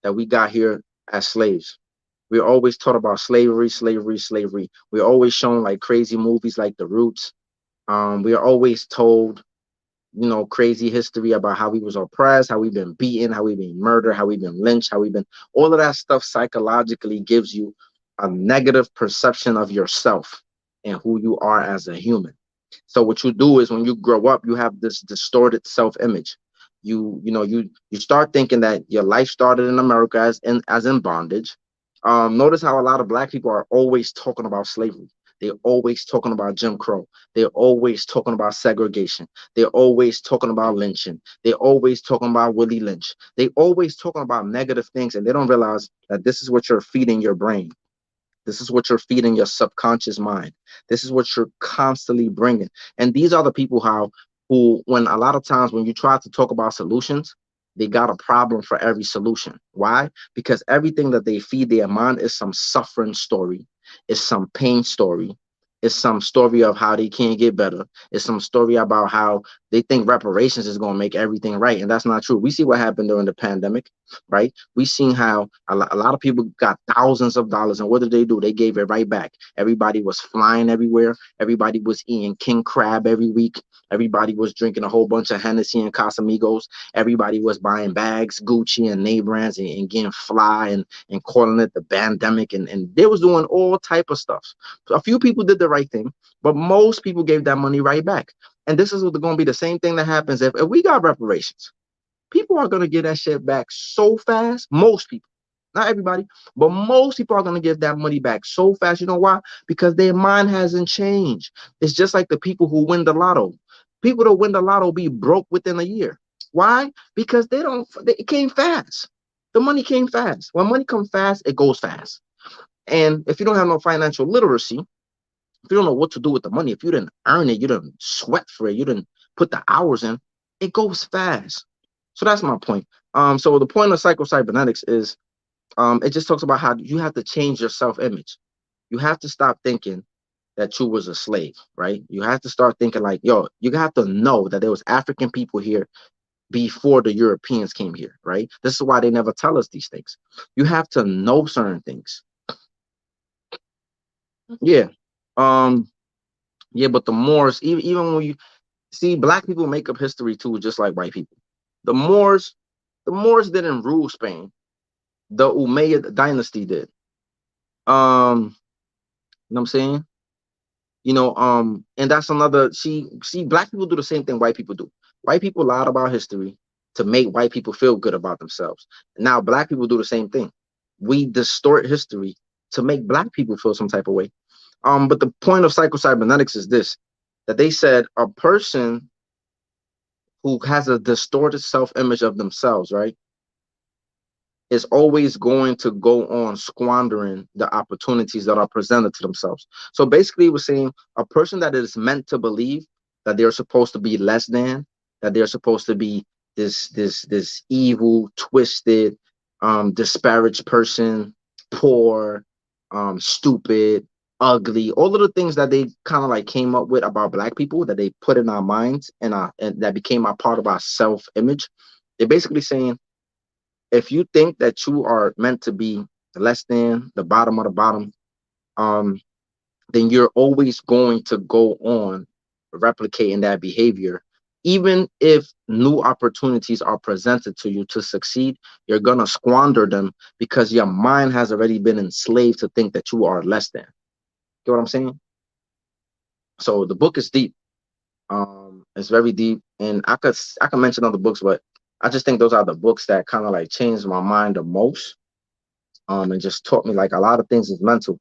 that we got here as slaves. We're always taught about slavery, slavery, slavery. We're always shown like crazy movies like The Roots. We are always told, crazy history about how we was oppressed, how we've been beaten, how we've been murdered, how we've been lynched, how we've been, all of that stuff psychologically gives you a negative perception of yourself and who you are as a human. So what you do is when you grow up, you have this distorted self-image. You start thinking that your life started in America as in bondage. Notice how a lot of black people are always talking about slavery. They're always talking about Jim Crow. They're always talking about segregation. They're always talking about lynching. They're always talking about Willie Lynch. They always talking about negative things, and they don't realize that this is what you're feeding your brain. This is what you're feeding your subconscious mind. This is what you're constantly bringing. And these are the people who, when a lot of times when you try to talk about solutions, they got a problem for every solution. Why? Because everything that they feed their mind is some suffering story, is some pain story, is some story of how they can't get better. It's some story about how they think reparations is going to make everything right. And that's not true. We see what happened during the pandemic, right? We seen how a lot of people got thousands of dollars, and what did they do? They gave it right back. Everybody was flying everywhere. Everybody was eating king crab every week. Everybody was drinking a whole bunch of Hennessy and Casamigos. Everybody was buying bags, Gucci and name brands, and getting fly and calling it the pandemic. And they was doing all type of stuff. So a few people did the right thing, but most people gave that money right back. And this is going to be the same thing that happens if we got reparations. People are going to get that shit back so fast. Most people, not everybody, but most people are going to give that money back so fast. You know why? Because their mind hasn't changed. It's just like the people who win the lotto. People that win the lotto be broke within a year. Why? Because it came fast. The money came fast. When money comes fast, it goes fast. And if you don't have no financial literacy, if you don't know what to do with the money, if you didn't earn it, you didn't sweat for it, you didn't put the hours in, it goes fast. So that's my point. So the point of psycho-cybernetics is it just talks about how you have to change your self-image. You have to stop thinking that you was a slave, right? You have to start thinking like, yo, you have to know that there was African people here before the Europeans came here, right? This is why they never tell us these things. You have to know certain things. Yeah. Um, yeah, but the Moors, even when you see black people make up history too, just like white people. The Moors, the Moors didn't rule Spain. The Umayyad dynasty did. You know what I'm saying? And that's another, see, black people do the same thing white people do. White people lied about history to make white people feel good about themselves. Now black people do the same thing. We distort history to make black people feel some type of way. But the point of psycho-cybernetics is this, that they said a person who has a distorted self-image of themselves, right, is always going to go on squandering the opportunities that are presented to themselves. So basically, we're saying a person that is meant to believe that they're supposed to be less than, that they're supposed to be this evil, twisted, disparaged person, poor, stupid, ugly, all of the things that they kind of like came up with about black people that they put in our minds and that became a part of our self-image. They're basically saying if you think that you are meant to be less than the bottom of the bottom, um, then you're always going to go on replicating that behavior. Even if new opportunities are presented to you to succeed, you're gonna squander them because your mind has already been enslaved to think that you are less than. Get what I'm saying? So the book is deep. It's very deep, and I could mention other books, but I just think those are the books that kind of like changed my mind the most. And just taught me like a lot of things is mental.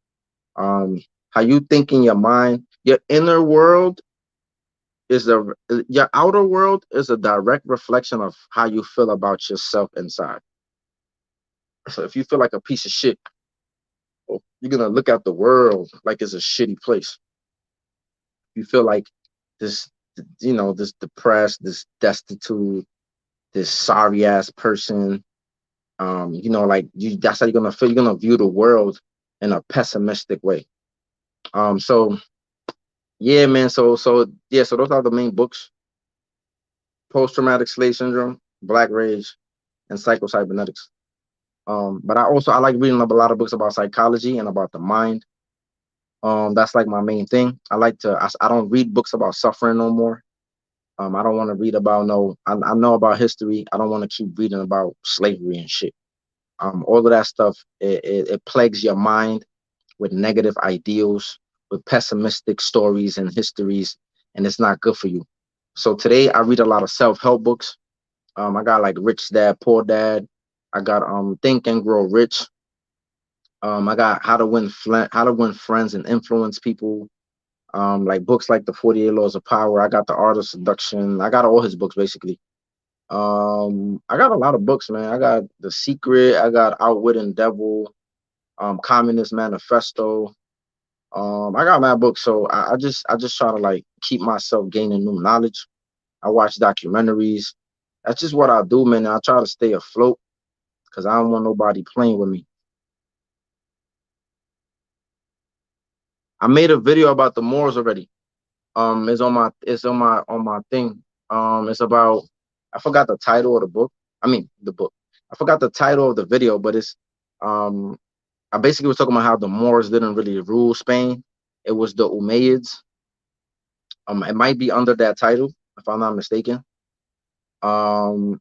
Um, how you think in your mind, your inner world is your outer world is a direct reflection of how you feel about yourself inside. So if you feel like a piece of shit, you're gonna look at the world like it's a shitty place. You feel like this, this depressed, this destitute, this sorry ass person. Like that's how you're gonna feel. You're gonna view the world in a pessimistic way. So yeah, man. So those are the main books: Post Traumatic Slave Syndrome, Black Rage, and Psycho-Cybernetics. But I like reading up a lot of books about psychology and about the mind. That's like my main thing. I don't read books about suffering no more. I don't want to read about no. I know about history. I don't want to keep reading about slavery and shit. All of that stuff, it plagues your mind with negative ideals, with pessimistic stories and histories, and it's not good for you. So today I read a lot of self-help books. I got like Rich Dad, Poor Dad. I got Think and Grow Rich. I got How to Win Friends and Influence People. Like books like The 48 Laws of Power. I got The Art of Seduction. I got all his books basically. I got a lot of books, man. I got The Secret. I got Outwitting Devil. Communist Manifesto. I got my books, so I just try to like keep myself gaining new knowledge. I watch documentaries. That's just what I do, man. I try to stay afloat because I don't want nobody playing with me. I made a video about the Moors already. It's on my thing. It's about, I forgot the title of the book. I mean the book. I forgot the title of the video, but it's um I basically was talking about how the Moors didn't really rule Spain. It was the Umayyads. It might be under that title if I'm not mistaken. Um,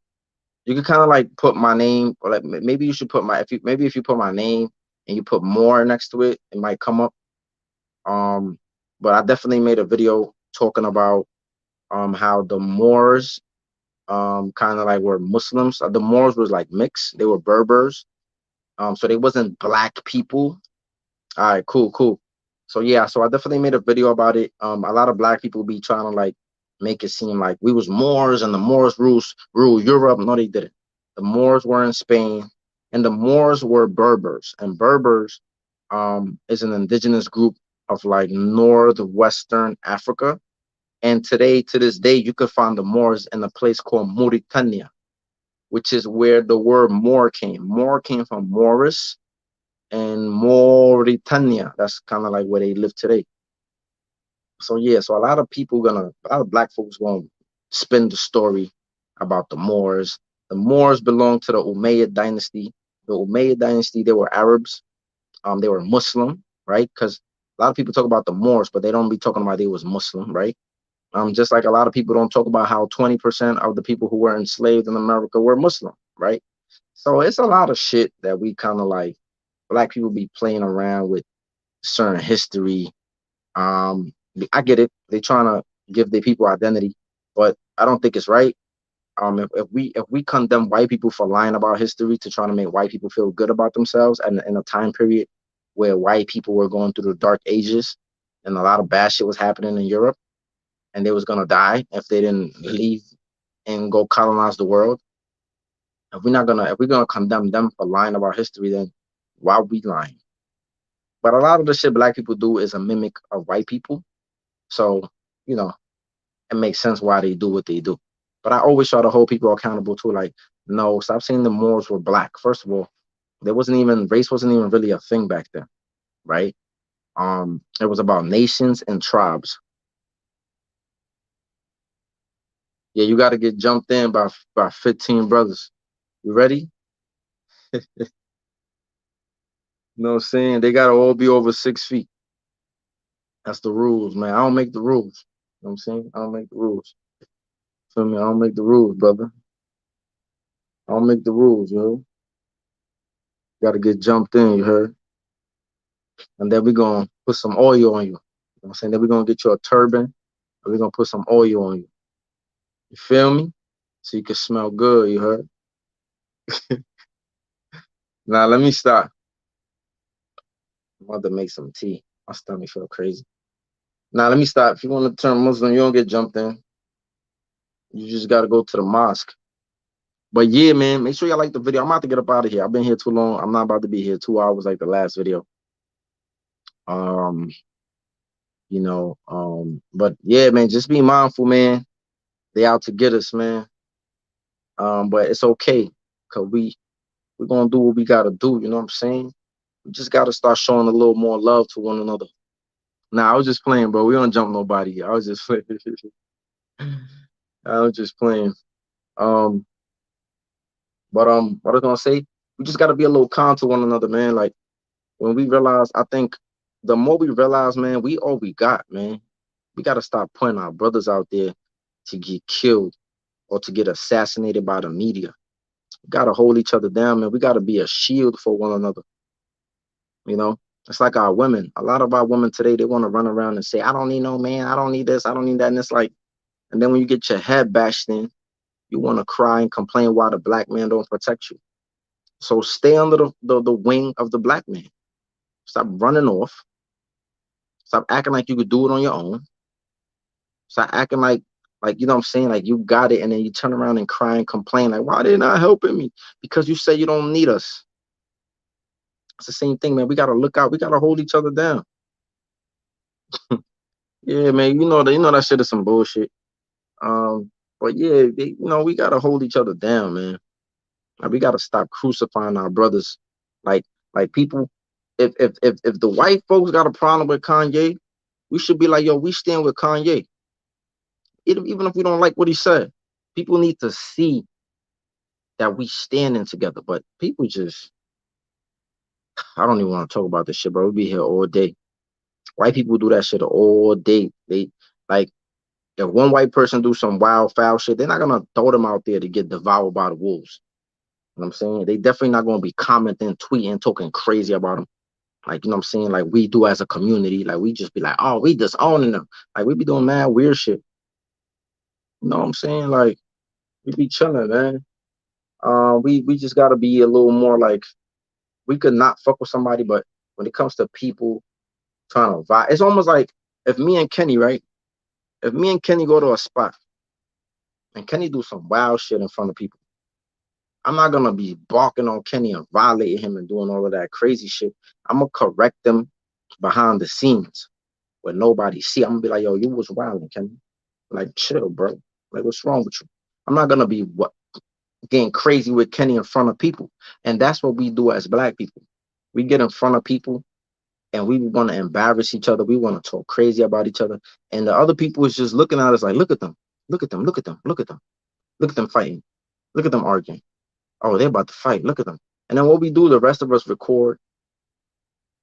you can kind of like put my name, or like maybe you should put my if you put my name and you put more next to it, it might come up. Um, but I definitely made a video talking about how the Moors kind of like were Muslims. The Moors was like mixed. They were Berbers. So they wasn't black people. All right, cool, cool. So yeah, so I definitely made a video about it. A lot of black people be trying to like make it seem like we was Moors and the Moors rule Europe. No, they didn't. The Moors were in Spain, and the Moors were Berbers. And Berbers is an indigenous group of like northwestern Africa. And today, to this day, you could find the Moors in a place called Mauritania, which is where the word Moor came. Moor came from Moorish and Mauritania. That's kind of like where they live today. So yeah, so a lot of black folks gonna spin the story about the Moors. The Moors belong to the Umayyad dynasty. The Umayyad dynasty, they were Arabs. They were Muslim, right? Because a lot of people talk about the Moors, but they don't be talking about they was Muslim, right? Just like a lot of people don't talk about how 20% of the people who were enslaved in America were Muslim, right? So it's a lot of shit that we kind of like black people be playing around with certain history. Um, I get it. They trying to give their people identity, but I don't think it's right. If we condemn white people for lying about history to try to make white people feel good about themselves, and in a time period where white people were going through the dark ages and a lot of bad shit was happening in Europe, and they was gonna die if they didn't leave and go colonize the world. If we're gonna condemn them for lying about history, then why are we lying? But a lot of the shit black people do is a mimic of white people. So, you know, it makes sense why they do what they do. But I always try to hold people accountable too. Like, no, stop saying the Moors were black. First of all, race wasn't even really a thing back then, right? It was about nations and tribes. Yeah, you got to get jumped in by 15 brothers. You ready? You know what I'm saying? They gotta all be over 6 feet. That's the rules, man. I don't make the rules. You know what I'm saying? I don't make the rules. Feel me? I don't make the rules, brother. I don't make the rules, yo. Gotta get jumped in, you heard? And then we're gonna put some oil on you. You know what I'm saying? Then we're gonna get you a turban and we're gonna put some oil on you. You feel me? So you can smell good, you heard? Now let me stop. I'm about to make some tea. My stomach feel crazy. Now let me stop. If you want to turn Muslim, you don't get jumped in. You just gotta go to the mosque. But yeah, man, make sure y'all like the video. I'm about to get up out of here. I've been here too long. I'm not about to be here 2 hours like the last video. Um, but yeah, man, just be mindful, man. They out to get us, man. But it's okay, cause we're gonna do what we gotta do. You know what I'm saying? We just gotta start showing a little more love to one another. Nah, I was just playing, bro. We don't jump nobody. I was just playing. I was just playing. Um, but what I was gonna say, we just gotta be a little kind to one another, man. Like when we realize, I think the more we realize, man, we all we got, man. We gotta stop putting our brothers out there to get killed or to get assassinated by the media. We gotta hold each other down, man. We gotta be a shield for one another. You know, it's like our women. A lot of our women today, they want to run around and say, I don't need no man, I don't need this, I don't need that. And it's like, and then when you get your head bashed in, you want to cry and complain why the black man don't protect you. So stay under the wing of the black man. Stop running off. Stop acting like you could do it on your own. Stop acting like you know what I'm saying, like you got it, and then you turn around and cry and complain, like, why they not helping me? Because you say you don't need us. It's the same thing, man. We gotta look out, we gotta hold each other down. Yeah, man, that shit is some bullshit. But yeah, we gotta hold each other down, man. Like, we gotta stop crucifying our brothers. Like, people, if the white folks got a problem with Kanye, we should be like, yo, we stand with Kanye. Even if we don't like what he said, people need to see that we standing together. But people just, I don't even want to talk about this shit, bro. We be here all day. White people do that shit all day. They like, if one white person do some wild foul shit, they're not gonna throw them out there to get devoured by the wolves. You know what I'm saying? They definitely not gonna be commenting, tweeting, talking crazy about them. Like, you know what I'm saying? Like we do as a community. Like we just be like, oh, we disowning them. Like we be doing mad weird shit. You know what I'm saying? Like we be chilling, man. We just gotta be a little more like, we could not fuck with somebody, but when it comes to people trying to vibe, it's almost like if me and Kenny, right? If me and Kenny go to a spot and Kenny do some wild shit in front of people, I'm not gonna be barking on Kenny and violating him and doing all of that crazy shit. I'm gonna correct them behind the scenes where nobody see. I'm gonna be like, yo, you was wilding, Kenny. Like, chill, bro. Like, what's wrong with you? I'm not gonna be getting crazy with Kenny in front of people. And that's what we do as black people. We get in front of people and we want to embarrass each other. We want to talk crazy about each other. And the other people is just looking at us like, look at them, look at them, look at them, look at them, look at them fighting, look at them arguing. Oh, they're about to fight. Look at them. And then what we do, the rest of us record.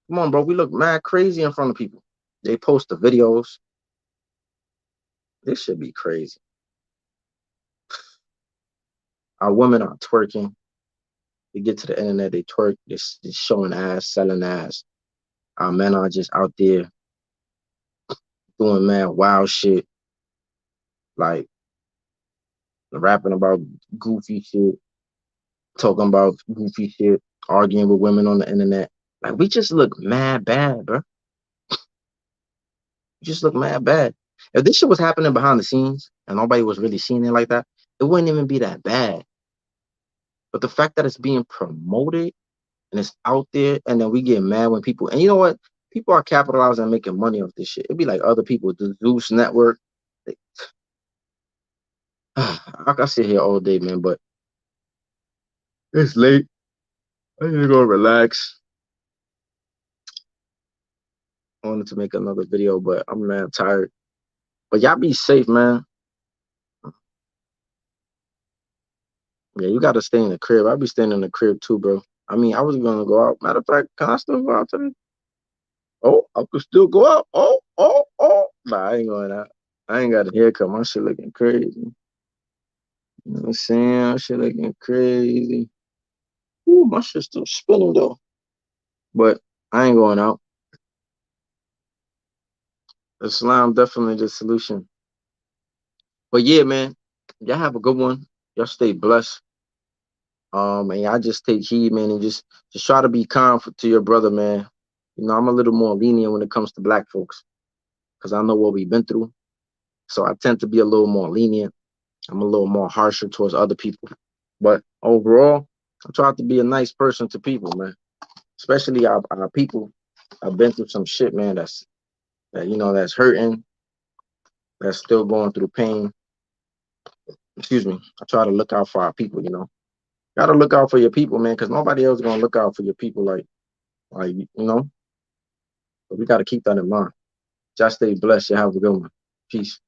Come on, bro. We look mad crazy in front of people. They post the videos. This should be crazy. Our women are twerking. They get to the internet, they twerk, just showing ass, selling ass. Our men are just out there doing mad wild shit, like rapping about goofy shit, talking about goofy shit, arguing with women on the internet. Like we just look mad bad, bro. We just look mad bad. If this shit was happening behind the scenes and nobody was really seeing it like that, it wouldn't even be that bad. But the fact that it's being promoted and it's out there, and then we get mad when people, and you know what? People are capitalizing and making money off this shit. It'd be like other people, the Zeus Network. They, I can sit here all day, man, but it's late. I need to go relax. I wanted to make another video, but I'm mad tired. But y'all be safe, man. Yeah, you gotta stay in the crib. I be staying in the crib too, bro. I mean, I was gonna go out. Matter of fact, can I still go out today? Oh, I could still go out. Oh, oh, oh. Nah, I ain't going out. I ain't got a haircut. My shit looking crazy. You know what I'm saying? My shit looking crazy. Ooh, my shit's still spinning though. But I ain't going out. Islam definitely the solution. But yeah, man, y'all have a good one. Y'all stay blessed. And y'all just take heed, man, and just try to be kind to your brother, man. You know, I'm a little more lenient when it comes to black folks because I know what we've been through. So I tend to be a little more lenient. I'm a little more harsher towards other people. But overall, I try to be a nice person to people, man. Especially our people. I've been through some shit, man. That's hurting. That's still going through pain. Excuse me. I try to look out for our people. Gotta look out for your people, man, because nobody else is gonna look out for your people like. But we gotta keep that in mind. Just stay blessed. You have a good one. Peace.